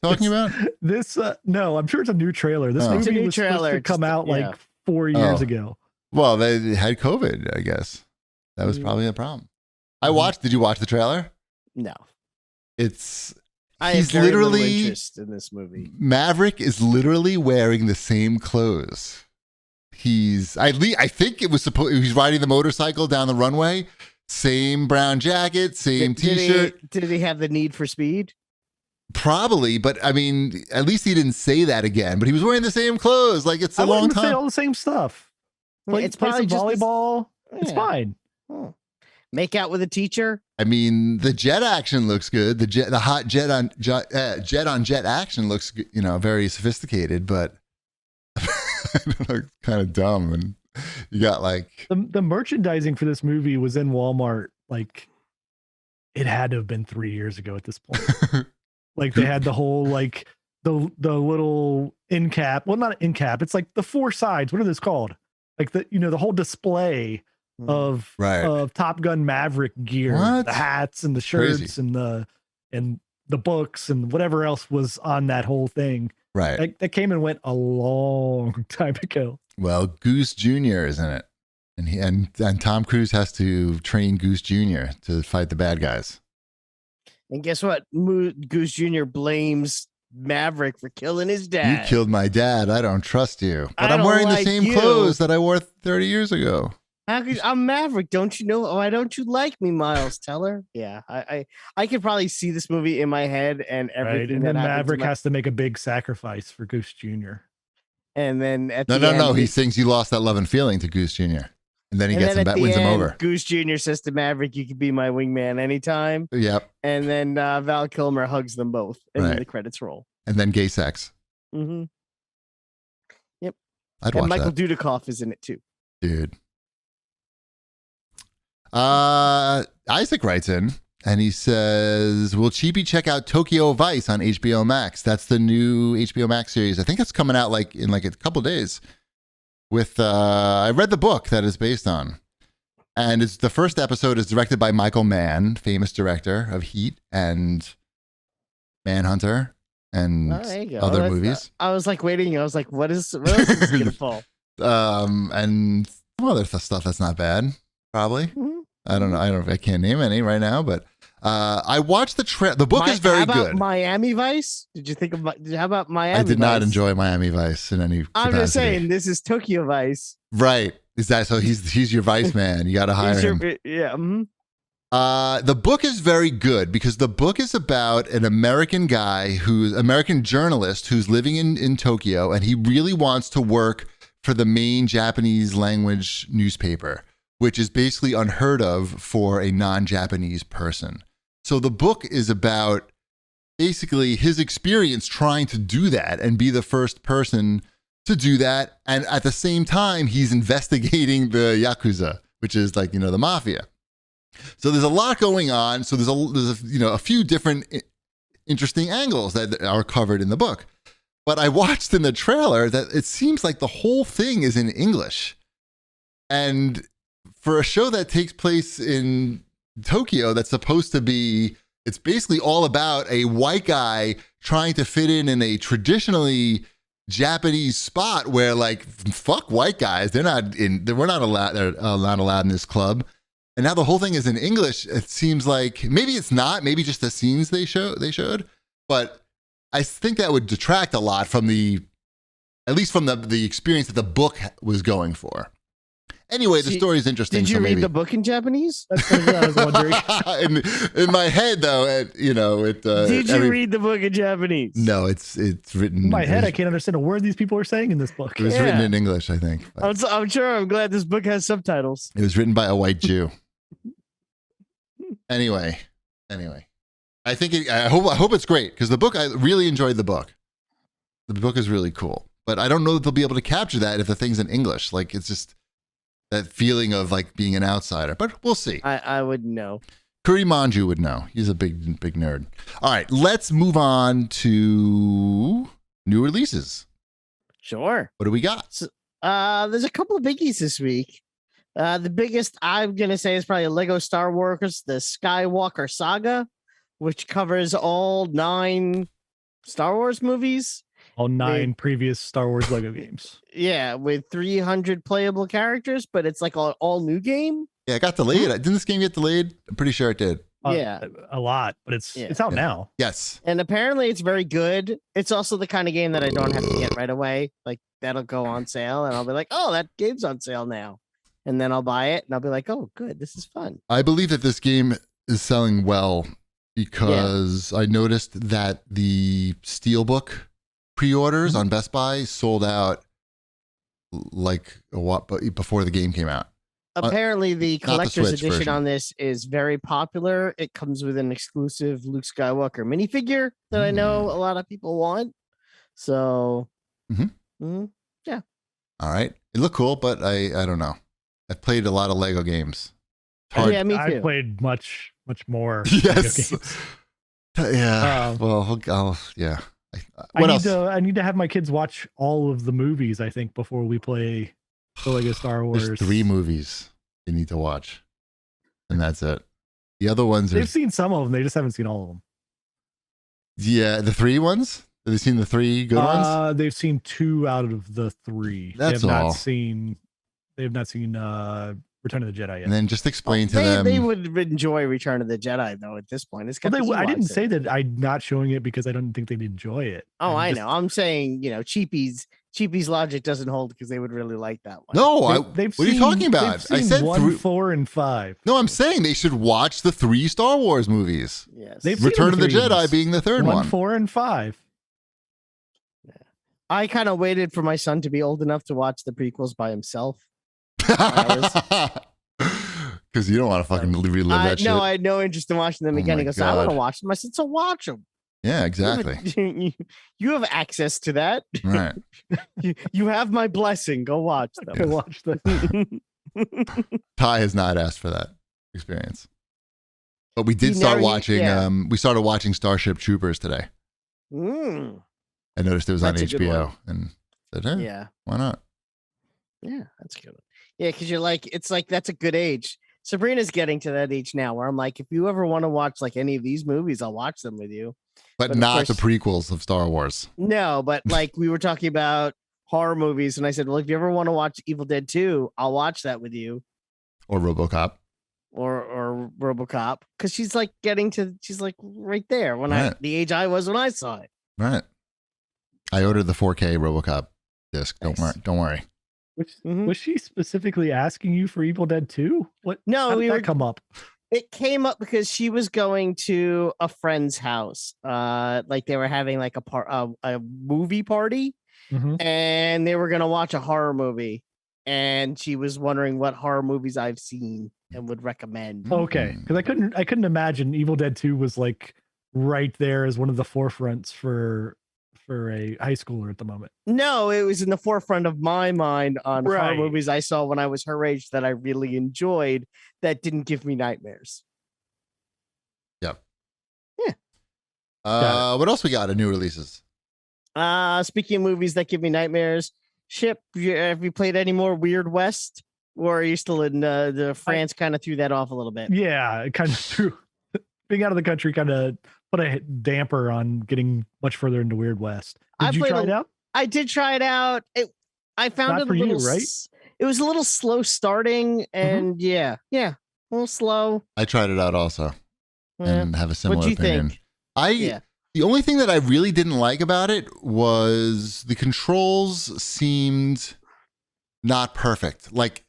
S1: talking about?
S3: This no, I'm sure it's a new trailer. This
S1: Oh.
S3: movie
S2: It's a new
S3: was supposed
S2: trailer,
S3: to come
S2: just-
S3: out
S2: yeah.
S3: like 4 years
S1: Oh.
S3: ago.
S1: Well, they had COVID, I guess. That was probably a problem. Did you watch the trailer?
S2: No.
S1: It's
S2: I
S1: He's
S2: have very little
S1: literally-
S2: interest in this movie.
S1: Maverick is literally wearing the same clothes. I think it was he's riding the motorcycle down the runway, same brown jacket, same t-shirt.
S2: Did he have the need for speed?
S1: Probably, but I mean, at least he didn't say that again. But he was wearing the same clothes. Like it's a
S3: I
S1: long
S3: wouldn't say
S1: time.
S3: all the same stuff.
S2: It's
S3: Play
S2: probably
S3: some
S2: just
S3: volleyball. It's
S2: Yeah.
S3: fine.
S2: Oh. Make out with a teacher?
S1: I mean, the jet action looks good. The hot jet on jet action looks, very sophisticated, but I don't know, kind of dumb. And you got like,
S3: The merchandising for this movie was in Walmart. Like, it had to have been 3 years ago at this point. Like they had the whole like the little end cap. Well, not an end cap. It's like the four sides. What are those called? Like the whole display of
S1: Right.
S3: of Top Gun Maverick gear,
S1: What?
S3: the hats and the
S1: Crazy.
S3: shirts and the books and whatever else was on that whole thing.
S1: right.
S3: That came and went a long time ago.
S1: Well, Goose Jr. is in it. And Tom Cruise has to train Goose Jr. to fight the bad guys.
S2: And guess what? Goose Jr. blames Maverick for killing his dad.
S1: You killed my dad. I don't trust you. But
S2: I
S1: I'm
S2: don't
S1: wearing
S2: like
S1: the same
S2: you.
S1: clothes that I wore 30 years ago.
S2: I'm Maverick. Don't you know? Why don't you like me, Miles Teller? Yeah, I could probably see this movie in my head and everything.
S3: Right. And
S2: that
S3: then
S2: happened to
S3: Maverick
S2: my-
S3: has to make a big sacrifice for Goose Jr.
S2: And then at
S1: No,
S2: the end,
S1: no. He sings "You Lost That Love and Feeling" to Goose Jr. And then he
S2: and
S1: gets
S2: then
S1: him,
S2: at the
S1: wins him
S2: end,
S1: over.
S2: Goose Jr. says to Maverick, "You can be my wingman anytime."
S1: Yep.
S2: And then Val Kilmer hugs them both, and then
S1: Right.
S2: the credits roll.
S1: And then gay sex.
S2: Mm-hmm.
S1: I'd
S2: And
S1: watch
S2: Michael
S1: that,
S2: Dudikoff is in it too.
S1: dude. Isaac writes in and he says, "Will Cheapy check out Tokyo Vice on HBO Max? That's the new HBO Max series. I think that's coming out in a couple days. With I read the book that is based on, and it's the first episode is directed by Michael Mann, famous director of Heat and Manhunter and
S2: Oh, there you go.
S1: other
S2: That's-
S1: movies.
S2: I was like waiting. I was like, what else is this gonna fall?
S1: And some other stuff that's not bad, probably.
S2: Mhm.
S1: I don't know. I can't name any right now, but I watched the book is very
S2: how about
S1: good.
S2: Miami Vice? Did you think of how about Miami?
S1: I did not
S2: Vice?
S1: enjoy Miami Vice in any capacity.
S2: I'm just saying this is Tokyo Vice.
S1: Right. Is that so? He's your Vice man. You got to hire him.
S2: Yeah.
S1: The book is very good because the book is about an American journalist who's living in Tokyo, and he really wants to work for the main Japanese language newspaper, which is basically unheard of for a non-Japanese person. So the book is about basically his experience trying to do that and be the first person to do that. And at the same time, he's investigating the Yakuza, which is like, the mafia. So there's a lot going on. So there's a few different interesting angles that are covered in the book. But I watched in the trailer that it seems like the whole thing is in English. And for a show that takes place in Tokyo, that's supposed to be, it's basically all about a white guy trying to fit in a traditionally Japanese spot where, like, fuck white guys, we're not allowed, they're not allowed in this club. And now the whole thing is in English. It seems like maybe it's not, maybe just the scenes they showed, but I think that would detract a lot from at least from the experience that the book was going for. Anyway, the story is interesting.
S2: Did you read the book in Japanese?
S3: That's what I was wondering.
S1: in my head, though,
S2: did you read the book in Japanese?
S1: No, it's written
S3: in my head. I can't understand a word these people are saying in this book.
S1: It was written in English, I think.
S2: I'm sure. I'm glad this book has subtitles.
S1: It was written by a white Jew. Anyway, I think I hope it's great because the book, I really enjoyed the book. The book is really cool, but I don't know that they'll be able to capture that if the thing's in English. Like, it's just that feeling of like being an outsider, but we'll see.
S2: I would know.
S1: Kuri Manju would know. He's a big nerd. All right, let's move on to new releases.
S2: Sure.
S1: What do we got?
S2: So, there's a couple of biggies this week. The biggest I'm going to say is probably Lego Star Wars, the Skywalker Saga, which covers all 9 Star Wars movies.
S3: All 9 previous Star Wars Lego games.
S2: Yeah, with 300 playable characters, but it's like all new game.
S1: Yeah, it got delayed. Didn't this game get delayed? I'm pretty sure it did.
S2: Yeah,
S3: a lot, but it's out now.
S1: Yes.
S2: And apparently it's very good. It's also the kind of game that I don't have to get right away. Like, that'll go on sale and I'll be like, oh, that game's on sale now. And then I'll buy it and I'll be like, oh, good, this is fun.
S1: I believe that this game is selling well because I noticed that the Steelbook pre-orders on Best Buy sold out like a what before the game came out.
S2: Apparently, the collector's edition
S1: version
S2: on this is very popular. It comes with an exclusive Luke Skywalker minifigure that I know a lot of people want. So, yeah.
S1: All right. It looked cool, but I don't know. I've played a lot of Lego games.
S2: Yeah, me too.
S3: I played much more.
S1: Yes.
S3: Lego games.
S1: Yeah. Yeah.
S3: I need to have my kids watch all of the movies, I think, before we play the Lego Star Wars.
S1: There's 3 movies you need to watch, and that's it. The other ones
S3: they've seen some of them. They just haven't seen all of them.
S1: Yeah, the 3 ones. Have they seen the 3 good ones?
S3: They've seen 2 out of the 3.
S1: That's
S3: they have
S1: all.
S3: They have not seen Return of the Jedi yet.
S1: And then just explain to them.
S2: They would enjoy Return of the Jedi, though, at this point.
S3: I didn't say that I'm not showing it because I don't think they'd enjoy it.
S2: Oh, I know. I'm saying, Cheapy's logic doesn't hold because they would really like that one.
S1: No, what are you talking about?
S3: I said 1, 4, and 5.
S1: No, I'm saying they should watch the 3 Star Wars movies.
S2: Yes.
S1: Return of the Jedi being the third one.
S3: 1, 4, and 5.
S2: I kind of waited for my son to be old enough to watch the prequels by himself.
S1: Because you don't want to fucking relive that shit.
S2: No, I had no interest in watching them again. He goes, I want to watch them. I said, so watch them.
S1: Yeah, exactly.
S2: You have access to that.
S1: Right.
S2: You have my blessing. Go watch them.
S3: Go watch them.
S1: Ty has not asked for that experience. But we did start watching, we started watching Starship Troopers today. I noticed it was on HBO and said, hey,
S2: yeah,
S1: why not?
S2: Yeah, that's good. Yeah, because it's like that's a good age. Sabrina's getting to that age now where I'm like, if you ever want to watch like any of these movies, I'll watch them with you.
S1: But not the prequels of Star Wars.
S2: No, but like we were talking about horror movies, and I said, well, if you ever want to watch Evil Dead 2, I'll watch that with you.
S1: Or RoboCop.
S2: or RoboCop, because she's like she's like right there
S1: Right.
S2: the age I was when I saw it.
S1: Right. I ordered the 4K RoboCop disc.
S2: Nice.
S1: Don't worry.
S3: Was she specifically asking you for Evil Dead 2? What?
S2: No,
S3: how did that come up?
S2: It came up because she was going to a friend's house. Like they were having like a movie party, and they were gonna watch a horror movie, and she was wondering what horror movies I've seen and would recommend.
S3: Okay, because I couldn't imagine Evil Dead 2 was like right there as one of the forefronts for a high schooler at the moment.
S2: No, it was in the forefront of my mind on horror movies I saw when I was her age that I really enjoyed that didn't give me nightmares.
S1: Yep.
S2: Yeah.
S1: What else we got of new releases?
S2: Speaking of movies that give me nightmares, Ship, have you played any more Weird West? Or are you still in the France? Kind of threw that off a little bit.
S3: Yeah, it kind of threw being out of the country kind of put a damper on getting much further into Weird West. Did you try it out?
S2: I did try it out. I found it a little
S3: right?
S2: It was a little slow starting, and yeah, a little slow.
S1: I tried it out also, and have a similar opinion.
S2: Think?
S1: The only thing that I really didn't like about it was the controls seemed not perfect. Like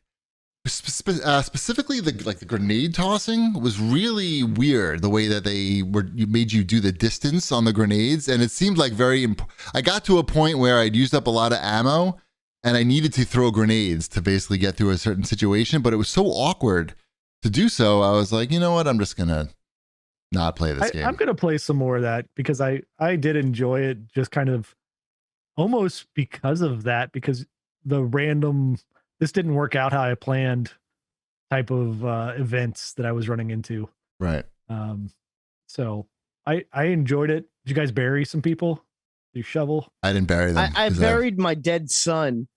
S1: specifically the grenade tossing was really weird. The way that you made you do the distance on the grenades, and it seemed like I got to a point where I'd used up a lot of ammo, and I needed to throw grenades to basically get through a certain situation. But it was so awkward to do so. I was like, you know what? I'm just gonna not play this game.
S3: I'm gonna play some more of that because I did enjoy it, just kind of almost because of that, because the random this didn't work out how I planned type of events that I was running into.
S1: Right.
S3: So I enjoyed it. Did you guys bury some people? You shovel?
S1: I didn't bury them.
S2: I buried my dead son.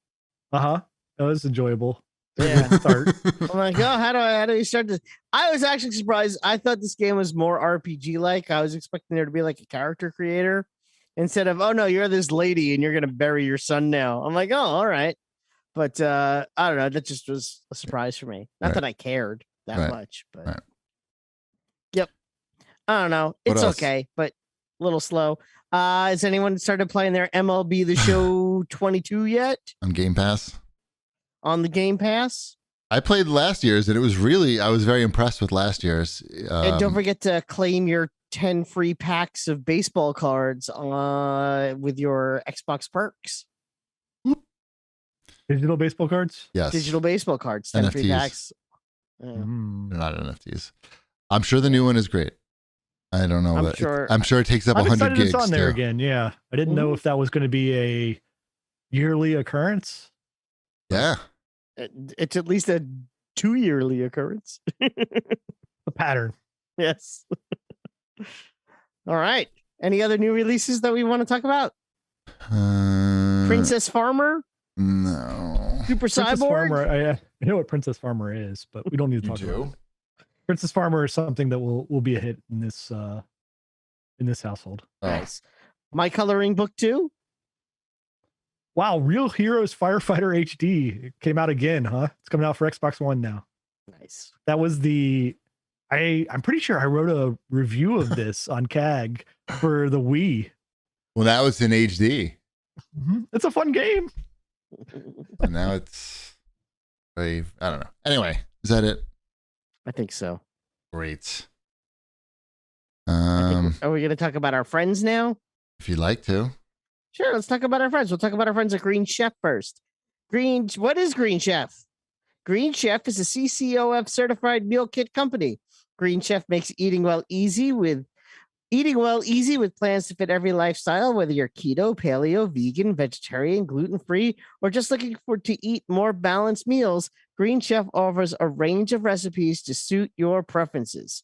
S3: That was enjoyable.
S2: Yeah. I'm like, oh, how do you start this? I was actually surprised. I thought this game was more RPG like. I was expecting there to be like a character creator instead of, oh no, you're this lady and you're gonna bury your son now. I'm like, oh, all right. But I don't know. That just was a surprise for me. Not that I cared that much, but yep. I don't know. It's okay, but a little slow. Has anyone started playing their MLB The Show 22 yet?
S1: On Game Pass?
S2: On the Game Pass?
S1: I played last year's, and I was very impressed with last year's.
S2: And don't forget to claim your 10 free packs of baseball cards with your Xbox perks.
S3: Digital baseball cards?
S1: Yes.
S2: Digital baseball cards. 10
S1: NFTs.
S2: free packs.
S1: They're not NFTs. I'm sure the new one is great. I don't know. I'm sure it takes up 100 gigs.
S3: It's on there again. Yeah. I didn't know if that was going to be a yearly occurrence.
S1: Yeah.
S2: It's at least a 2-yearly occurrence.
S3: A pattern.
S2: Yes. All right. Any other new releases that we want to talk about? Princess Farmer?
S1: No.
S2: Super
S3: Princess
S2: Cyborg?
S3: Farmer, I know what Princess Farmer is, but we don't need to talk about it. Princess Farmer is something that will be a hit in this household.
S2: Nice. My Coloring Book 2?
S3: Wow, Real Heroes Firefighter HD. It came out again, huh? It's coming out for Xbox One now.
S2: Nice.
S3: That was I'm pretty sure I wrote a review of this on CAG for the Wii.
S1: Well, now it's in HD.
S3: It's a fun game.
S1: And now it's I don't know. Anyway, is that it?
S2: I think so.
S1: Great.
S2: Are we going to talk about our friends now?
S1: If you'd like to.
S2: Sure, let's talk about our friends. We'll talk about our friends at Green Chef first. What is Green Chef? Green Chef is a CCOF certified meal kit company. Green Chef makes eating well easy with plans to fit every lifestyle, whether you're keto, paleo, vegan, vegetarian, gluten-free, or just looking to eat more balanced meals. Green Chef offers a range of recipes to suit your preferences.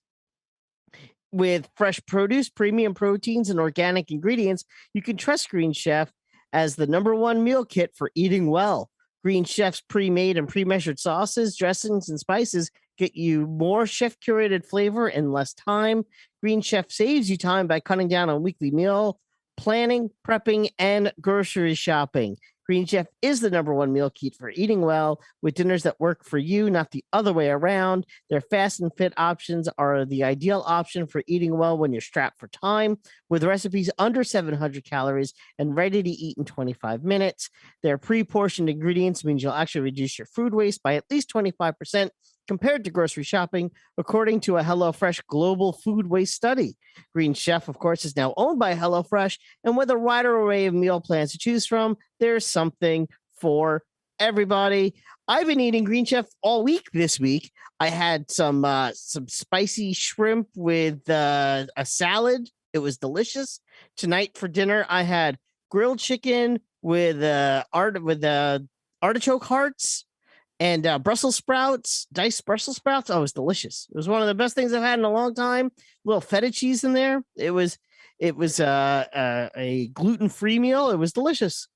S2: With fresh produce, premium proteins, and organic ingredients, you can trust Green Chef as the #1 meal kit for eating well. Green Chef's pre-made and pre-measured sauces, dressings, and spices get you more chef-curated flavor in less time. Green Chef saves you time by cutting down on weekly meal planning, prepping, and grocery shopping. Green Chef is the #1 meal kit for eating well, with dinners that work for you, not the other way around. Their fast and fit options are the ideal option for eating well when you're strapped for time, with recipes under 700 calories and ready to eat in 25 minutes. Their pre-portioned ingredients means you'll actually reduce your food waste by at least 25% compared to grocery shopping, according to a HelloFresh global food waste study. Green Chef, of course, is now owned by HelloFresh, and with a wider array of meal plans to choose from, there's something for everybody. I've been eating Green Chef all week this week. I had some spicy shrimp with a salad. It was delicious. Tonight for dinner, I had grilled chicken with artichoke hearts and Brussels sprouts, diced Brussels sprouts. Oh, it was delicious. It was one of the best things I've had in a long time. A little feta cheese in there. It was a gluten-free meal. It was delicious.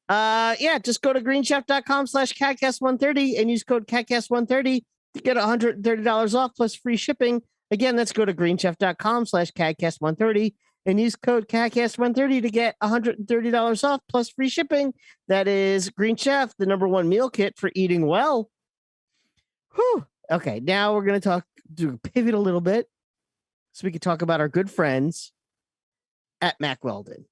S2: Just go to greenchef.com/CAGcast130 and use code CAGcast130 to get $130 off plus free shipping. Again, let's go to greenchef.com/CAGcast130 and use code CAGcast130 to get $130 off plus free shipping. That is Green Chef, the #1 meal kit for eating well. Whew. Okay, now we're going to pivot a little bit so we can talk about our good friends at Mack Weldon.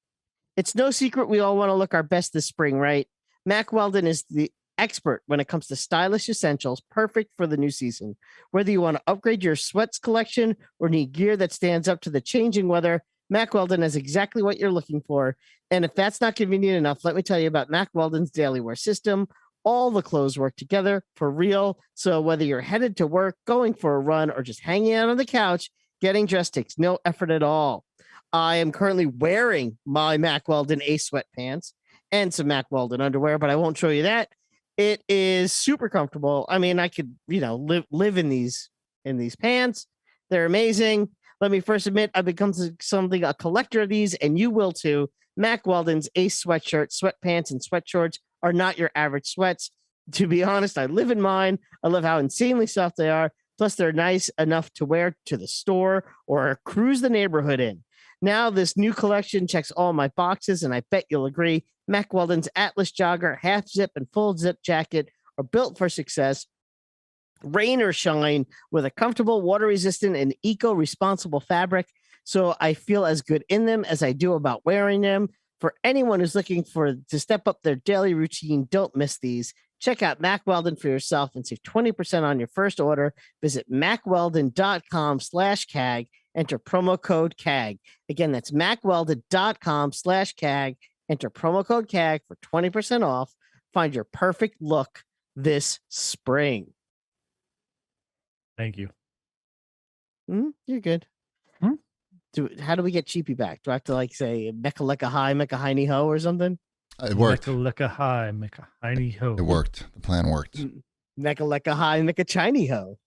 S2: It's no secret we all want to look our best this spring, right? Mack Weldon is the expert when it comes to stylish essentials, perfect for the new season. Whether you want to upgrade your sweats collection or need gear that stands up to the changing weather, Mack Weldon has exactly what you're looking for. And if that's not convenient enough, let me tell you about Mack Weldon's daily wear system. All the clothes work together for real. So whether you're headed to work, going for a run, or just hanging out on the couch, getting dressed takes no effort at all. I am currently wearing my Mack Weldon Ace sweatpants and some Mack Weldon underwear, but I won't show you that. It is super comfortable. I mean, I could, live in these pants. They're amazing. Let me first admit, I've become a collector of these, and you will too. Mack Weldon's Ace sweatshirt, sweatpants, and sweatshorts are not your average sweats. To be honest, I live in mine. I love how insanely soft they are. Plus, they're nice enough to wear to the store or cruise the neighborhood in. Now, this new collection checks all my boxes, and I bet you'll agree. Mack Weldon's Atlas Jogger, half zip, and full zip jacket are built for success. Rain or shine, with a comfortable, water-resistant, and eco-responsible fabric. So I feel as good in them as I do about wearing them. For anyone who's looking to step up their daily routine, don't miss these. Check out Mack Weldon for yourself and save 20% on your first order. Visit MackWeldon.com/CAG. Enter promo code CAG. Again, that's MackWeldon.com/CAG. Enter promo code CAG for 20% off. Find your perfect look this spring.
S3: Thank you.
S2: You're good. How do we get Cheapy back? Do I have to say Mecca Lecca Hi, Mecca Heiny Ho or something?
S1: It worked.
S3: Mecca Lecca Hi, Mecca Heiny Ho.
S1: It worked. The plan worked.
S2: Mecca Lecca Hi, Mecca Chiny Ho.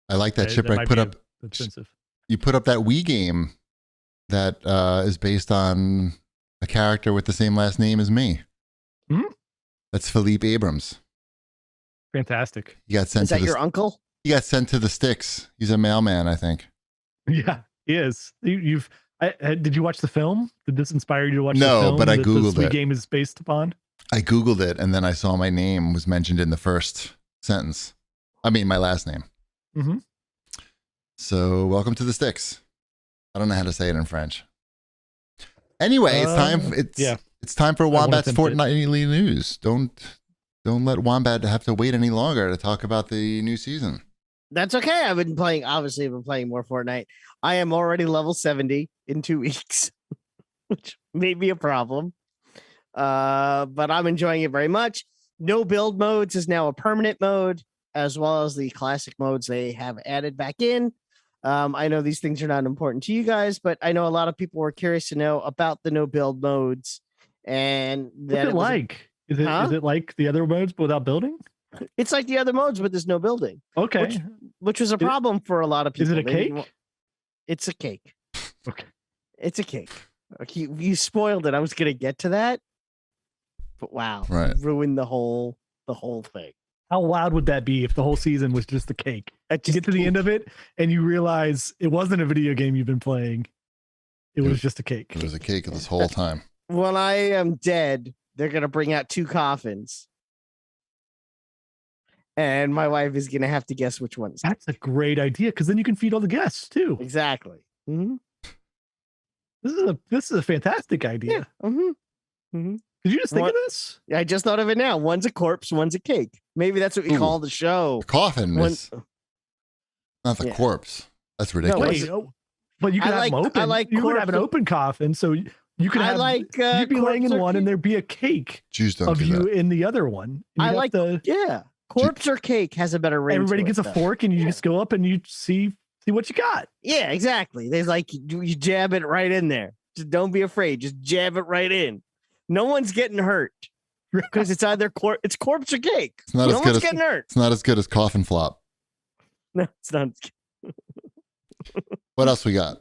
S1: I like that chip. I put up.
S3: Offensive.
S1: You put up that Wii game that is based on a character with the same last name as me. That's Philippe Abrams.
S3: Fantastic.
S1: He got sent.
S2: Is that your uncle?
S1: He got sent to the sticks. He's a mailman, I think.
S3: Yeah, he is. Did you watch the film? Did this inspire you to watch the film?
S1: No, but I Googled
S3: the
S1: it.
S3: Game is based upon?
S1: I Googled it, and then I saw my name was mentioned in the first sentence. I mean, my last name.
S3: Mm-hmm.
S1: So, welcome to the sticks. I don't know how to say it in French. Anyway, it's time. It's time for Wombat's fortnightly news. Don't let Wombat have to wait any longer to talk about the new season.
S2: That's okay. I've been playing more Fortnite. I am already level 70 in 2 weeks, which may be a problem. But I'm enjoying it very much. No build modes is now a permanent mode, as well as the classic modes they have added back in. I know these things are not important to you guys, but I know a lot of people were curious to know about the no build modes. And
S3: what's it like? Is it like the other modes but without building?
S2: It's like the other modes, but there's no building.
S3: Okay.
S2: Which was a problem for a lot of people.
S3: Is it a cake?
S2: It's a cake.
S3: Okay.
S2: It's a cake. Okay, you spoiled it. I was going to get to that. But wow.
S1: Right.
S2: Ruined the whole thing.
S3: How loud would that be if the whole season was just a cake? You get to the end of it and you realize it wasn't a video game you've been playing. It was just a cake.
S1: It was a cake this whole time.
S2: When I am dead, they're gonna bring out 2 coffins, and my wife is gonna have to guess which one.
S3: That's a great idea because then you can feed all the guests too.
S2: Exactly. Mm-hmm.
S3: This is a fantastic idea.
S2: Yeah. Mm-hmm. Mm-hmm.
S3: Did you just think of this?
S2: I just thought of it now. One's a corpse, one's a cake. Maybe that's what we call the show.
S1: The coffin is not the corpse. That's ridiculous.
S3: No, wait, but you can have them open. You could have an open coffin, so you could have. You'd be laying in one, and there'd be a cake of you in the other one.
S2: I like corpse or cake has a better range.
S3: Everybody gets a fork, and you just go up and you see what you got.
S2: Yeah, exactly. There's you jab it right in there. Just don't be afraid. Just jab it right in. No one's getting hurt because it's either it's corpse or cake.
S1: It's not
S2: no one's getting hurt.
S1: It's not as good as coffin flop.
S2: No, it's not.
S1: What else we got?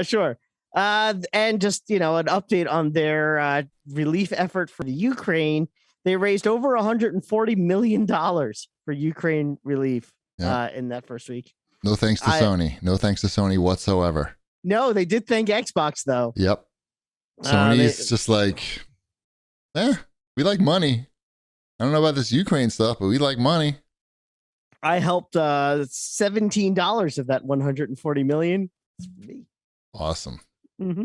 S2: Sure. And just an update on their relief effort for the Ukraine. They raised over $140 million for Ukraine relief in that first week.
S1: No thanks to Sony. No thanks to Sony whatsoever.
S2: No, they did thank Xbox though.
S1: Yep. Sony's just like, we like money. I don't know about this Ukraine stuff, but we like money.
S2: I helped $17 of that $140 million.
S1: Awesome.
S2: Mm-hmm.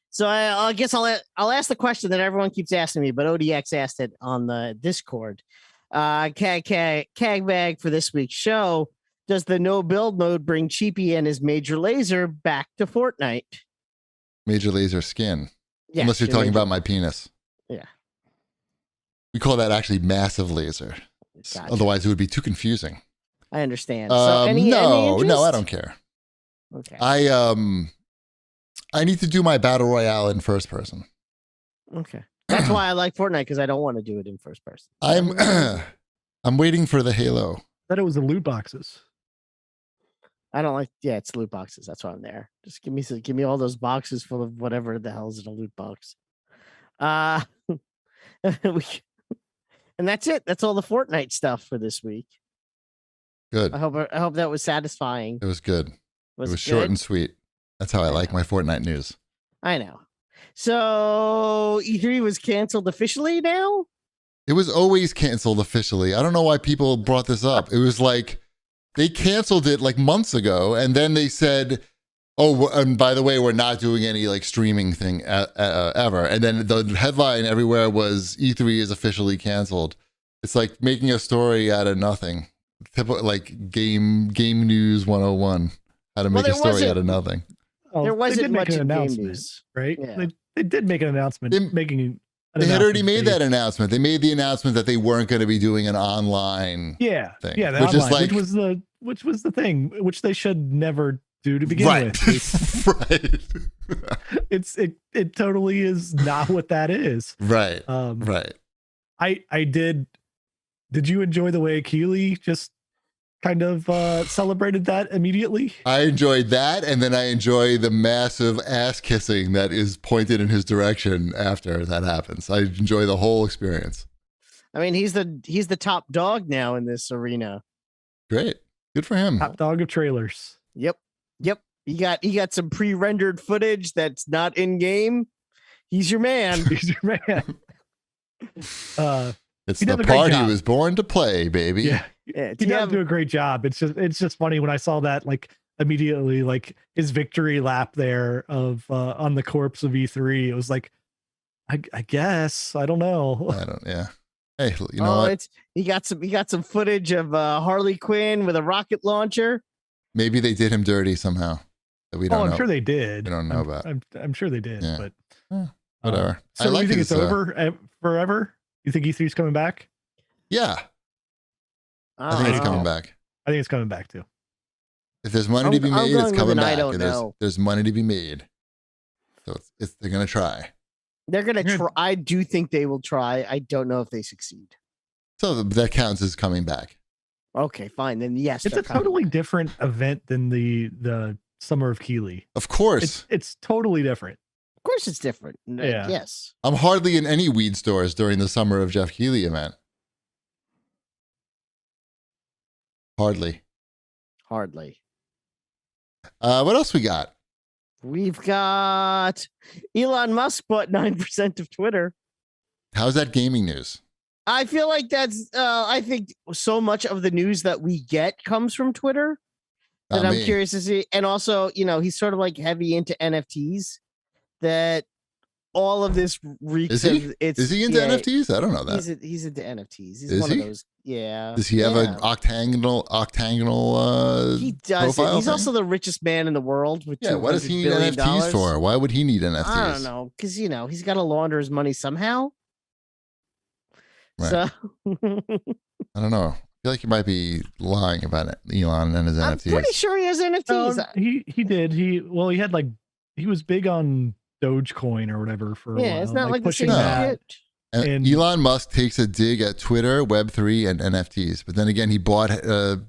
S2: So I guess I'll ask the question that everyone keeps asking me, but ODX asked it on the Discord. CAG bag for this week's show. Does the no build mode bring Cheapy and his Major Laser back to Fortnite?
S1: Major Laser skin.
S2: Yeah,
S1: unless you're talking about my penis.
S2: Yeah.
S1: We call that actually massive laser. Gotcha. Otherwise, it would be too confusing.
S2: I understand.
S1: So no, I don't care.
S2: Okay.
S1: I need to do my battle royale in first person.
S2: Okay. That's why I like Fortnite, because I don't want to do it in first person.
S1: I'm waiting for the Halo.
S3: I thought it was the loot boxes.
S2: I don't like. Yeah, it's loot boxes. That's why I'm there. Just give me all those boxes full of whatever the hell is in a loot box. And that's it. That's all the Fortnite stuff for this week.
S1: Good.
S2: I hope that was satisfying.
S1: It was good. It was
S2: short
S1: good? And sweet. That's how I like my Fortnite news.
S2: I know. So E3 was canceled officially now?
S1: It was always canceled officially. I don't know why people brought this up. It was like they canceled it like months ago, and then they said, "Oh, and by the way, we're not doing any like streaming thing ever." And then the headline everywhere was E3 is officially canceled. It's like making a story out of nothing. Like game news 101. How to make a story out of nothing.
S3: Well,
S2: there wasn't much
S3: an
S2: announcement,
S3: right?
S2: Yeah.
S3: They did make an announcement.
S1: They had already made that announcement. They made the announcement that they weren't going to be doing an online thing.
S3: Yeah, which was the thing, which they should never do to begin with.
S1: Right.
S3: It totally is not what that is.
S1: Right. Right.
S3: I did. Did you enjoy the way Keeley just kind of celebrated that immediately?
S1: I enjoyed that, and then I enjoy the massive ass kissing that is pointed in his direction after that happens. I enjoy the whole experience.
S2: I mean, he's the top dog now in this arena.
S1: Great, good for him.
S3: Top dog of trailers.
S2: Yep. He got some pre-rendered footage that's not in game. He's your man.
S3: He's your man.
S1: It's the part he was born to play, baby.
S3: Yeah. He does do a great job. It's just funny when I saw that, like immediately, like his victory lap there of on the corpse of E3. It was like, I guess I don't know.
S1: Yeah. Hey, you know what?
S2: He got some footage of Harley Quinn with a rocket launcher.
S1: Maybe they did him dirty somehow that we don't know.
S3: I'm sure they did.
S1: We don't know about.
S3: I'm sure they did.
S1: Yeah.
S3: But
S1: whatever.
S3: So do you think it's over forever? You think E3 is coming back?
S1: Yeah. I think it's coming back.
S3: I think it's coming back too.
S1: If there's money to be made, it's coming back. There's money to be made. So they're going to try.
S2: They're going to try. I do think they will try. I don't know if they succeed.
S1: So that counts as coming back.
S2: Okay, fine. Then yes.
S3: It's a totally different event than the Summer of Keeley.
S1: Of course.
S3: It's totally different.
S2: Of course it's different.
S3: Yeah.
S2: Yes.
S1: I'm hardly in any weed stores during the Summer of Jeff Keighley event. Hardly.
S2: What
S1: What else we got?
S2: We've got Elon Musk bought 9% of Twitter.
S1: How's that gaming news?
S2: I feel like that's, I think so much of the news that we get comes from Twitter that I'm curious to see. And also, he's sort of like heavy into NFTs that all of this reeks of.
S1: Is he into NFTs? I don't know that.
S2: He's into NFTs. He's
S1: one
S2: of those. Yeah.
S1: Does he have an octagonal
S2: he does
S1: profile
S2: He's
S1: thing?
S2: Also the richest man in the world with
S1: what does he need NFTs for? Why would he need NFTs?
S2: I don't know, because he's got to launder his money somehow.
S1: Right.
S2: So
S1: I don't know. I feel like he might be lying about it, Elon and his NFTs.
S2: I'm pretty sure he has NFTs.
S3: He did. He had he was big on Dogecoin or whatever for a while.
S2: It's not like
S3: pushing
S2: that.
S1: And Elon Musk takes a dig at Twitter, Web3, and NFTs. But then again, he bought a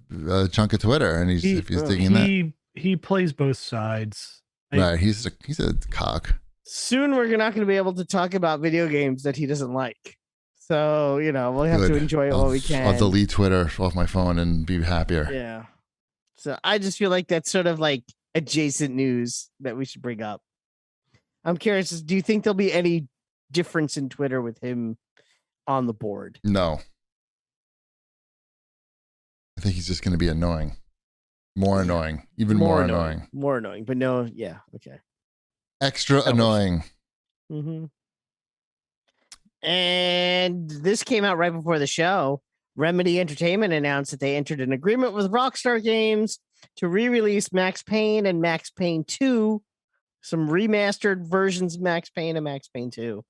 S1: chunk of Twitter, and he's digging that.
S3: He plays both sides.
S1: Right. He's a cock.
S2: Soon we're not going to be able to talk about video games that he doesn't like. So, we'll have to enjoy it while we can.
S1: I'll delete Twitter off my phone and be happier.
S2: Yeah. So I just feel like that's sort of like adjacent news that we should bring up. I'm curious, do you think there'll be any difference in Twitter with him on the board?
S1: No. I think he's just going to be annoying. More annoying. Even more annoying.
S2: More annoying. But no, yeah. Okay.
S1: Extra annoying.
S2: Mm-hmm. And this came out right before the show. Remedy Entertainment announced that they entered an agreement with Rockstar Games to re-release Max Payne and Max Payne 2, some remastered versions of Max Payne and Max Payne 2.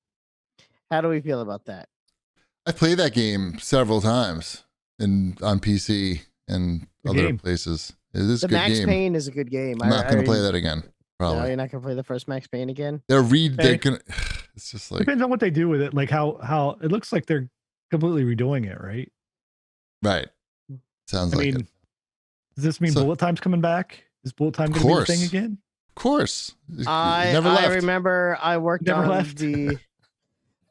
S2: How do we feel about that?
S1: I played that game several times on PC and other places. It is a good game.
S2: Max Payne is a good game.
S1: I'm not going to play that again. Probably.
S2: No, you're not going to play the first Max Payne again?
S1: It's just like...
S3: Depends on what they do with it. Like how it looks like they're completely redoing it, right?
S1: Right. Sounds like it.
S3: Does this mean bullet time's coming back? Is bullet time going to be a thing again?
S1: Of course.
S2: I remember I worked on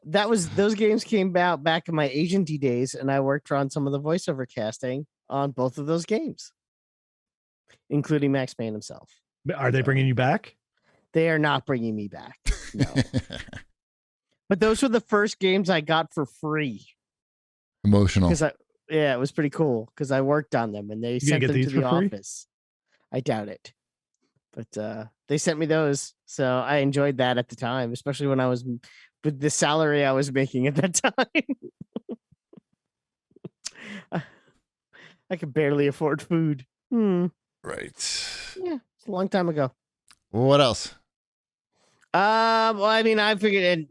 S2: those games came out back in my agency days, and I worked on some of the voiceover casting on both of those games, including Max Payne himself.
S3: Are they bringing you back?
S2: They are not bringing me back. No. But those were the first games I got for free.
S1: Emotional.
S2: It was pretty cool because I worked on them and they sent them to the office. I doubt it. But they sent me those. So I enjoyed that at the time, especially when I was with the salary I was making at that time. I could barely afford food.
S1: Right.
S2: Yeah, it's a long time ago.
S1: Well, what else?
S2: Well, I mean, I figured,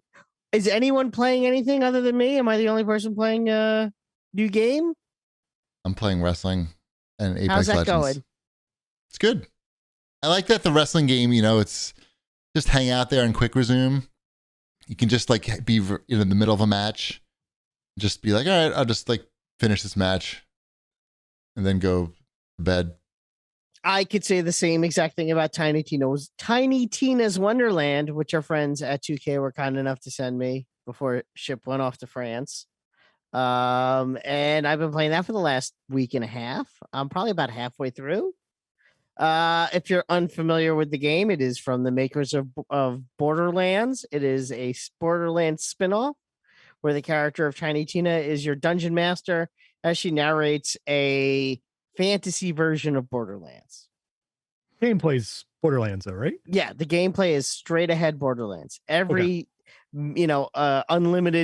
S2: is anyone playing anything other than me? Am I the only person playing a new game?
S1: I'm playing wrestling and Apex
S2: How's that
S1: Legends.
S2: going?
S1: It's good. I like that the wrestling game, it's just hang out there and quick resume. You can just like be in the middle of a match, just be like, all right, I'll just like finish this match and then go to bed.
S2: I could say the same exact thing about Tiny Tina's Wonderland, which our friends at 2K were kind enough to send me before ship went off to France. And I've been playing that for the last week and a half. I'm probably about halfway through. If you're unfamiliar with the game, it is from the makers of Borderlands. It is a Borderlands spinoff where the character of Tiny Tina is your dungeon master as she narrates a fantasy version of Borderlands.
S3: Gameplay's Borderlands, though, right?
S2: Yeah, the gameplay is straight ahead Borderlands. Unlimited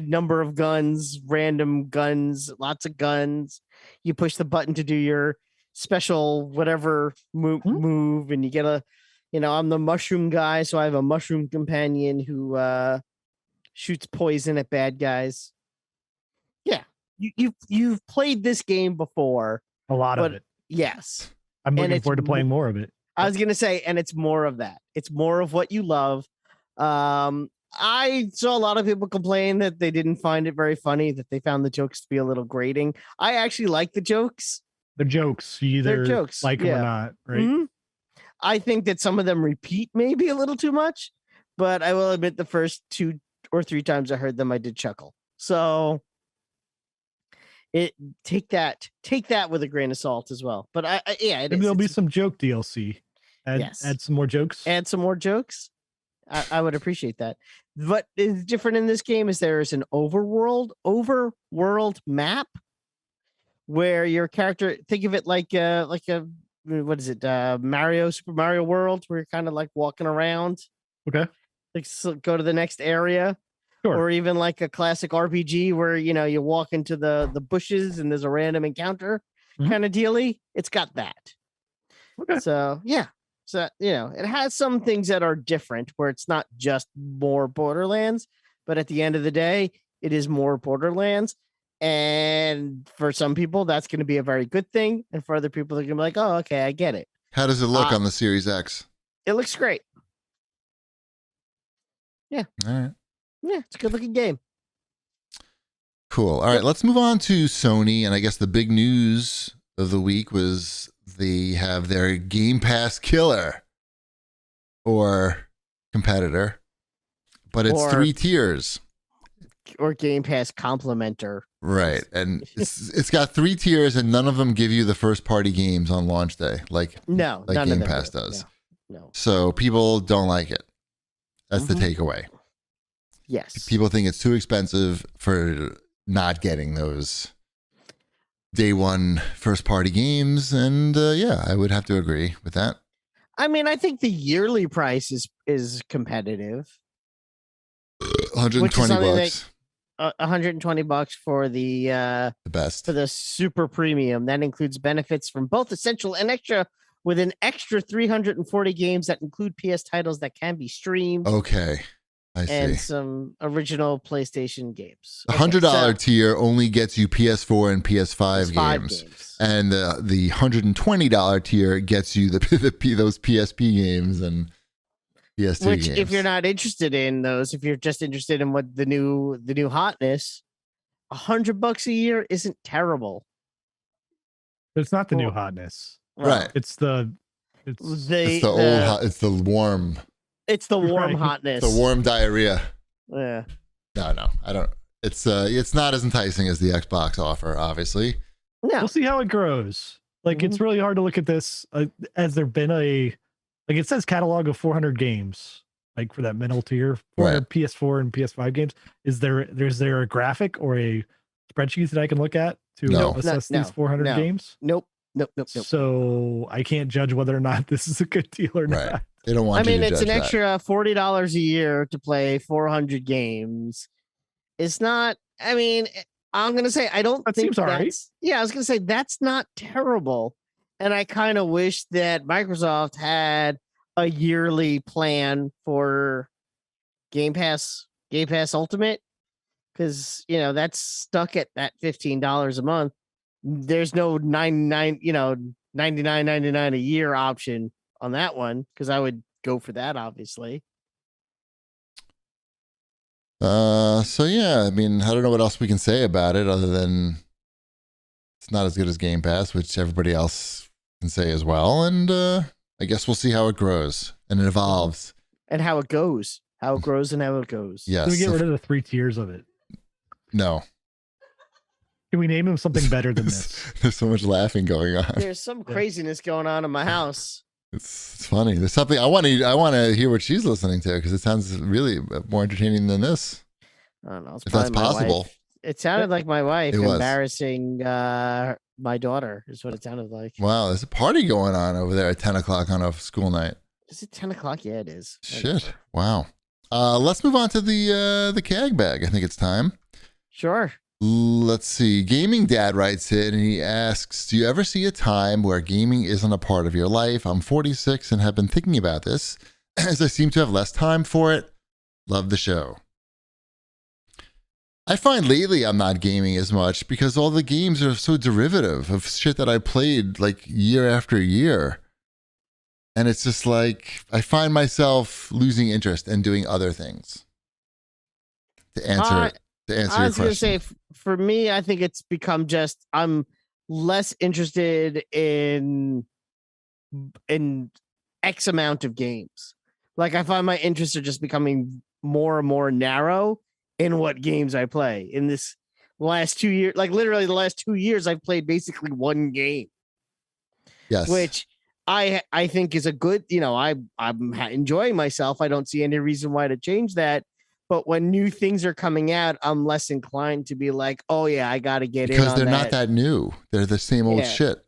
S2: number of guns, random guns, lots of guns. You push the button to do your special whatever move, and you get I'm the mushroom guy, so I have a mushroom companion who shoots poison at bad guys. Yeah, you've played this game before.
S3: A lot of it.
S2: Yes.
S3: I'm looking forward to playing more of it.
S2: I was going to say, and it's more of that. It's more of what you love. I saw a lot of people complain that they didn't find it very funny, that they found the jokes to be a little grating. I actually like the jokes.
S3: The jokes. You either like them or not, right?
S2: Mm-hmm. I think that some of them repeat maybe a little too much, but I will admit the first 2 or 3 times I heard them, I did chuckle. So take that with a grain of salt as well. But maybe
S3: there'll be some joke DLC. Add some more jokes.
S2: Add some more jokes. I would appreciate that. What is different in this game is there is an overworld map where your character, think of it like a what is it, Super Mario World, where you're kind of like walking around.
S3: Okay.
S2: Like, so go to the next area.
S3: Sure.
S2: Or even like a classic RPG where you walk into the bushes and there's a random encounter kind of dealy. It's got that.
S3: Okay.
S2: So yeah. So, it has some things that are different where it's not just more Borderlands, but at the end of the day, it is more Borderlands. And for some people, that's going to be a very good thing. And for other people, they're going to be like, oh, okay, I get it.
S1: How does it look on the Series X?
S2: It looks great. Yeah.
S1: All right.
S2: Yeah, it's a good looking game.
S1: Cool. All right, let's move on to Sony. And I guess the big news of the week was they have their Game Pass killer or competitor, but it's 3 tiers.
S2: Or Game Pass complementer.
S1: Right. And it's got 3 tiers and none of them give you the first party games on launch day like Game Pass does.
S2: No.
S1: So people don't like it. That's the takeaway.
S2: Yes.
S1: People think it's too expensive for not getting those day one first party games. And yeah, I would have to agree with that.
S2: I mean, I think the yearly price is competitive.
S1: $120.
S2: $120 for the
S1: best,
S2: for the super premium. That includes benefits from both essential and extra, with an extra 340 games that include PS titles that can be streamed.
S1: Okay. I see.
S2: And some original PlayStation games.
S1: The $100 tier only gets you PS4 and PS5 games. And the $120 tier gets you those PSP games and PS2
S2: Which,
S1: games.
S2: if you're not interested in those, if you're just interested in what the new hotness, $100 a year isn't terrible.
S3: But it's not the new hotness,
S1: right?
S3: It's the
S1: warm.
S2: It's the warm hotness.
S1: The warm diarrhea.
S2: Yeah.
S1: No, I don't. It's not as enticing as the Xbox offer, obviously.
S2: No.
S3: We'll see how it grows. Like, it's really hard to look at this as there been it says catalog of 400 games, like for that middle tier, 400 PS4 and PS5 games. Is there a graphic or a spreadsheet that I can look at to assess these 400 games?
S2: Nope.
S3: So I can't judge whether or not this is a good deal or not.
S1: They don't want.
S2: It's an extra $40 a year to play 400 games. It's not. I mean, I'm gonna say I don't think
S3: seems all right.
S2: Yeah, I was gonna say that's not terrible, and I kind of wish that Microsoft had a yearly plan for Game Pass Ultimate, because that's stuck at that $15 a month. There's no $99.99 a year option on that one, because I would go for that, obviously.
S1: So yeah, I mean, I don't know what else we can say about it other than it's not as good as Game Pass, which everybody else can say as well. And I guess we'll see how it grows and it evolves.
S2: And how it goes. How it grows and how it goes.
S1: Yes.
S3: Can we get rid of the 3 tiers of it?
S1: No.
S3: Can we name them something better than this?
S1: There's so much laughing going on.
S2: There's some craziness going on in my house.
S1: It's funny. There's something I want to hear what she's listening to, because it sounds really more entertaining than this.
S2: I don't know.
S1: If that's possible.
S2: It sounded like my wife
S1: It was.
S2: embarrassing my daughter, is what it sounded like.
S1: Wow, there's a party going on over there at 10 o'clock on a school night.
S2: Is it 10 o'clock? Yeah, it is.
S1: Shit. Wow. Let's move on to the CAG bag. I think it's time.
S2: Sure.
S1: Let's see. Gaming Dad writes in and he asks, do you ever see a time where gaming isn't a part of your life? I'm 46 and have been thinking about this as I seem to have less time for it. Love the show. I find lately I'm not gaming as much because all the games are so derivative of shit that I played like year after year. And it's just like I find myself losing interest and doing other things. To answer your question.
S2: I was going to say, for me, I think it's become just I'm less interested in X amount of games. Like, I find my interests are just becoming more and more narrow in what games I play. In this last 2 years, like literally the last 2 years, I've played basically one game.
S1: Yes.
S2: Which I think is a good, I'm enjoying myself. I don't see any reason why to change that. But when new things are coming out, I'm less inclined to be like, oh yeah, I got to get in on that.
S1: Because they're not that new. They're the same old shit.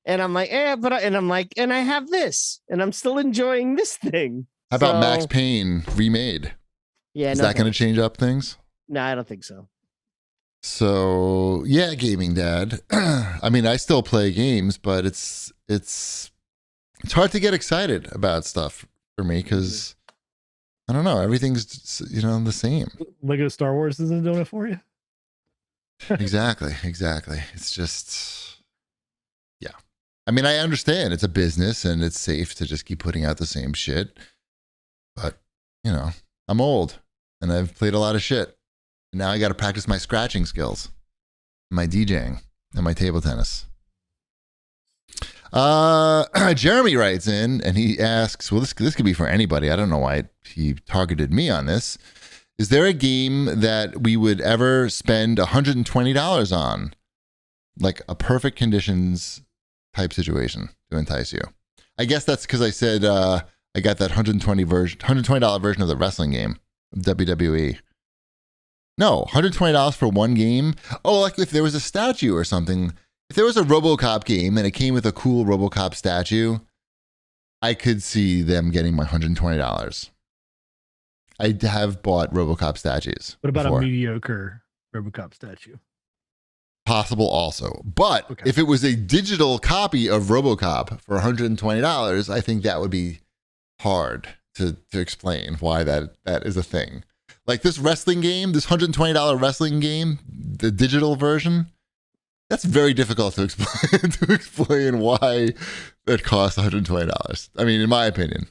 S2: And I'm like, and I have this, and I'm still enjoying this thing.
S1: How about Max Payne remade?
S2: Yeah,
S1: is that going to change up things?
S2: No, I don't think so.
S1: So yeah, gaming dad. I mean, I still play games, but it's hard to get excited about stuff for me because I don't know, everything's the same.
S3: Lego Star Wars isn't doing it for you.
S1: Exactly. It's just, yeah. I mean, I understand it's a business and it's safe to just keep putting out the same shit, but I'm old and I've played a lot of shit. And now I got to practice my scratching skills, my DJing, and my table tennis. Jeremy writes in and he asks, well, this could be for anybody. I don't know why he targeted me on this. Is there a game that we would ever spend $120 on? Like a perfect conditions type situation to entice you. I guess that's because I said I got that $120 version of the wrestling game, WWE. No, $120 for one game. Oh, like if there was a statue or something. If there was a RoboCop game and it came with a cool RoboCop statue, I could see them getting my $120. I have bought RoboCop statues.
S3: What about
S1: before.
S3: A mediocre RoboCop statue?
S1: Possible also. But if it was a digital copy of RoboCop for $120, I think that would be hard to explain why that is a thing. Like this wrestling game, this $120 wrestling game, the digital version, that's very difficult to explain to explain why it costs $120. I mean, in my opinion.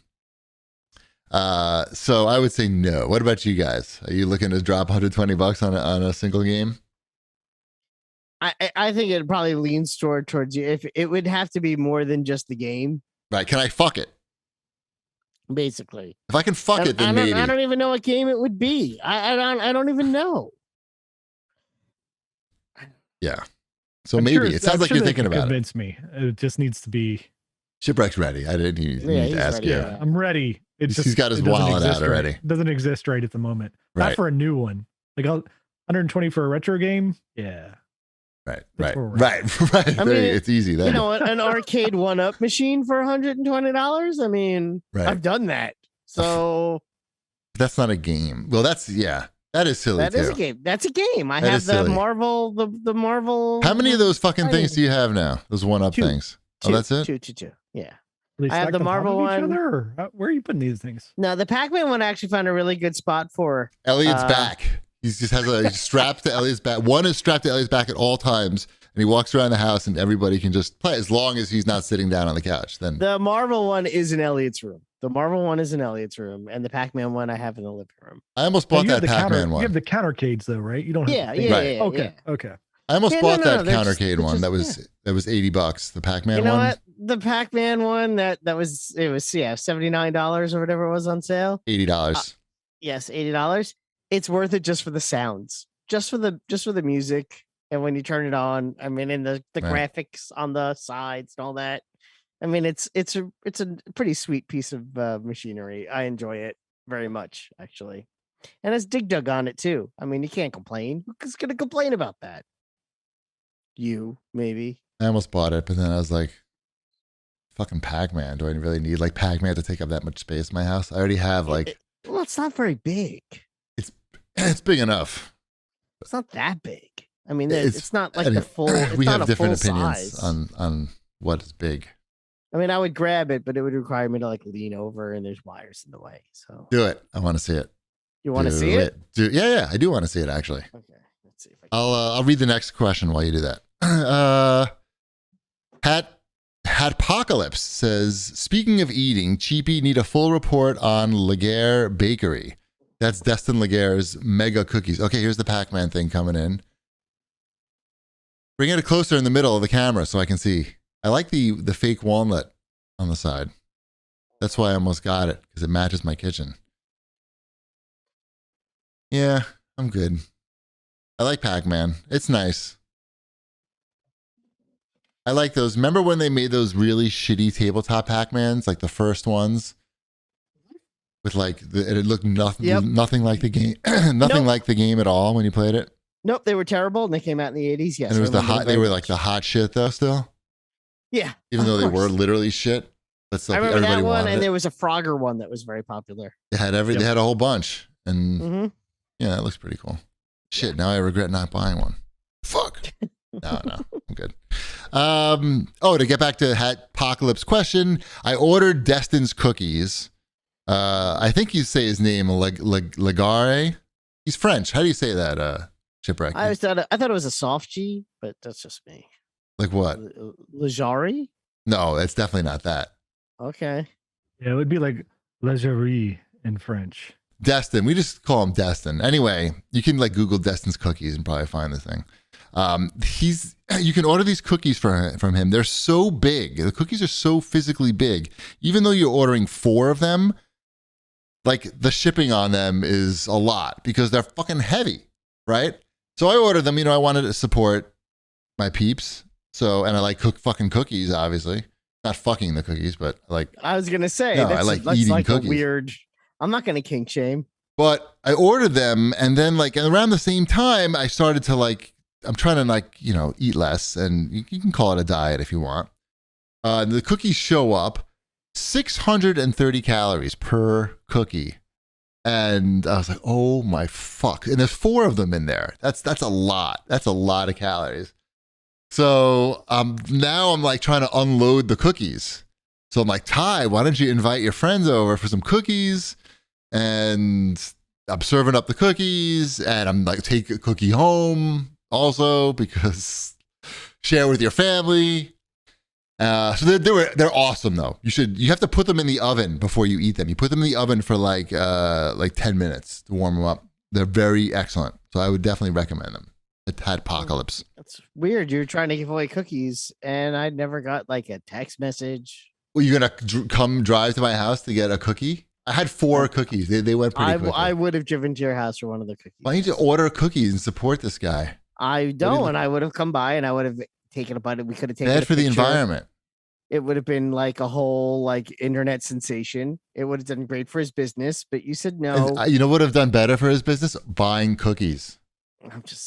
S1: So I would say no. What about you guys? Are you looking to drop $120 on a single game?
S2: I think it probably leans towards you. If it would have to be more than just the game.
S1: Right. Can I fuck it?
S2: Basically.
S1: If I can fuck it, then maybe.
S2: I don't even know what game it would be. I don't even know.
S1: Yeah. So maybe it sounds like you're thinking about it.
S3: Convince me. It just needs to be.
S1: Shipwreck's ready. I didn't need to ask you.
S3: Yeah, I'm ready.
S1: He's got his wallet out already.
S3: It doesn't exist right at the moment.
S1: Right.
S3: Not for a new one. Like 120 for a retro game. Yeah.
S1: Right.
S2: I mean,
S1: it's easy then.
S2: An arcade one-up machine for $120. I mean, I've done that. So
S1: that's not a game. Well, that is silly.
S2: That is a game. That's a game. I have the Marvel, the Marvel.
S1: How many of those fucking things do you have now? Those one-up things. Oh, that's it?
S2: Two. Yeah. I have the Marvel one.
S3: Where are you putting these things?
S2: No, the Pac-Man one I actually found a really good spot for.
S1: Elliot's back. He just has a strap to Elliot's back. One is strapped to Elliot's back at all times, and he walks around the house, and everybody can just play as long as he's not sitting down on the couch. Then
S2: the Marvel one is in Elliot's room. And the Pac-Man one I have in the living room.
S1: I almost bought that Pac-Man one.
S3: You have the countercades though, right? You don't have Okay.
S1: I almost bought that countercade one. That was $80. The Pac-Man one. You know what?
S2: The Pac-Man one that was $79 or whatever it was on sale.
S1: $80.
S2: Yes, $80. It's worth it just for the sounds, just for the music, and when you turn it on. I mean, and the graphics on the sides and all that. I mean, it's a pretty sweet piece of machinery. I enjoy it very much, actually, and it's Dig Dug on it too. I mean, you can't complain. Who's gonna complain about that? You maybe.
S1: I almost bought it, but then I was like, "Fucking Pac-Man! Do I really need like Pac-Man to take up that much space in my house? I already have like."
S2: Well, it's not very big.
S1: It's big enough.
S2: It's not that big. I mean, it's not like the full.
S1: We have different
S2: opinions
S1: on what is big.
S2: I mean, I would grab it, but it would require me to like lean over, and there's wires in the way. So
S1: do it. I want to see it.
S2: You want to see it?
S1: Yeah, I do want to see it actually.
S2: Okay, let's see if I can.
S1: I'll read the next question while you do that. Hatpocalypse says, speaking of eating, Cheapy need a full report on Laguerre Bakery. That's Destin Laguerre's mega cookies. Okay, here's the Pac-Man thing coming in. Bring it closer in the middle of the camera so I can see. I like the fake walnut on the side. That's why I almost got it, because it matches my kitchen. Yeah, I'm good. I like Pac-Man. It's nice. I like those. Remember when they made those really shitty tabletop Pac-Mans, like the first ones, with like it looked nothing like the game, nothing like the game at all when you played it.
S2: Nope, they were terrible, and they came out in the 80s. Yes,
S1: and it was they were like the hot shit though, still.
S2: Yeah,
S1: even though they were literally shit. That's like
S2: I remember that one, and
S1: it.
S2: there was a Frogger one that was very popular.
S1: They had they had a whole bunch, and yeah, that looks pretty cool. Shit, now I regret not buying one. Fuck. No, I'm good. To get back to Apocalypse question, I ordered Destin's cookies. I think you say his name Legare. He's French. How do you say that? Shipwreck.
S2: I thought it was a soft G, but that's just me.
S1: Like what?
S2: Legare?
S1: No, it's definitely not that.
S2: Okay.
S3: Yeah, it would be like Legerie in French.
S1: Destin. We just call him Destin. Anyway, you can like Google Destin's cookies and probably find the thing. You can order these cookies from him. They're so big. The cookies are so physically big. Even though you're ordering 4 of them, like the shipping on them is a lot because they're fucking heavy, right? So I ordered them. I wanted to support my peeps. So, and I like fucking cookies, obviously. Not fucking the cookies, but like.
S2: I was gonna say,
S1: no, I like eating
S2: like
S1: cookies.
S2: A weird. I'm not gonna kink shame.
S1: But I ordered them, and then like around the same time, I started to like. I'm trying to like eat less, and you can call it a diet if you want. The cookies show up, 630 calories per cookie, and I was like, oh my fuck! And there's 4 of them in there. That's a lot. That's a lot of calories. So now I'm like trying to unload the cookies. So I'm like, Ty, why don't you invite your friends over for some cookies? And I'm serving up the cookies, and I'm like, take a cookie home also because share with your family. So they're awesome though. You have to put them in the oven before you eat them. You put them in the oven for like 10 minutes to warm them up. They're very excellent. So I would definitely recommend them. Apocalypse.
S2: That's weird. You're trying to give away cookies, and I never got like a text message.
S1: Well, you're gonna come drive to my house to get a cookie? I had 4 cookies. They went pretty quickly.
S2: I would have driven to your house for one of the cookies.
S1: Why don't you order cookies and support this guy?
S2: I don't, and I would have come by, and I would have taken a bite. We could have taken
S1: bad for the environment.
S2: It would have been like a whole like internet sensation. It would have done great for his business, but you said no.
S1: And, you know what would have done better for his business? Buying cookies.
S2: I'm just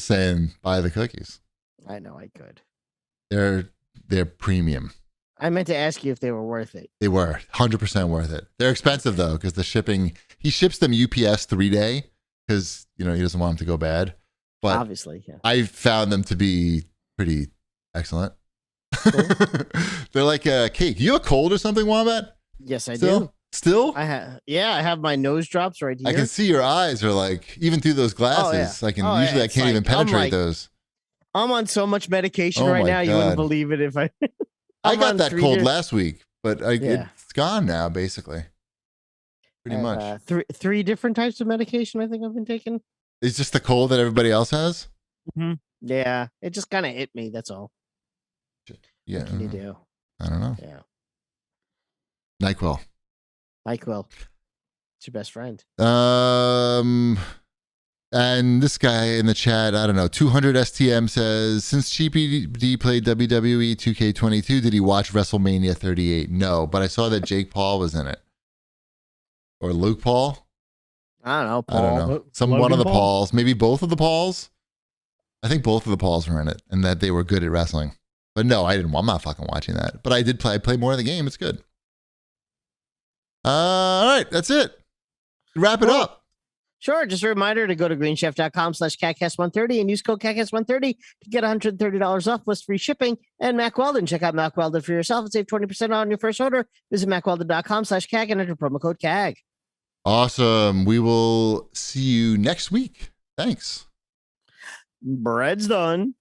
S2: saying,
S1: buy the cookies.
S2: I know I could.
S1: They're premium.
S2: I meant to ask you if they were worth it.
S1: They were 100% worth it. They're expensive though, because the shipping, he ships them UPS 3-day because, he doesn't want them to go bad. But
S2: obviously, yeah.
S1: I found them to be pretty excellent. Cool. They're like a cake. You have a cold or something, Wombat?
S2: Yes, I do.
S1: Still?
S2: I have my nose drops right here.
S1: I can see your eyes are like, even through those glasses, I can't even penetrate those.
S2: I'm on so much medication right now. God. You wouldn't believe it if I
S1: got that cold last week, but it's gone now, basically. Pretty much.
S2: 3 different types of medication I think I've been taking.
S1: It's just the cold that everybody else has?
S2: Mm-hmm. Yeah, it just kind of hit me, that's all.
S1: Yeah.
S2: What can you do?
S1: I don't know.
S2: Yeah.
S1: NyQuil.
S2: It's your best friend.
S1: And this guy in the chat, I don't know, 200 STM says, since GPD played WWE 2K22, did he watch WrestleMania 38? No, but I saw that Jake Paul was in it. Or Luke Paul?
S2: I don't know, Paul.
S1: I don't know. One of the Pauls. Maybe both of the Pauls? I think both of the Pauls were in it, and that they were good at wrestling. But no, I'm not fucking watching that. But I did play more of the game. It's good. All right, that's it. Wrap it up.
S2: Sure. Just a reminder to go to greenchef.com/CAGcast130 and use code CAGcast130 to get $130 off plus free shipping. And Mack Weldon. Check out Mack Weldon for yourself and save 20% on your first order. Visit MackWeldon.com/CAG and enter promo code CAG.
S1: Awesome. We will see you next week. Thanks.
S2: Bread's done.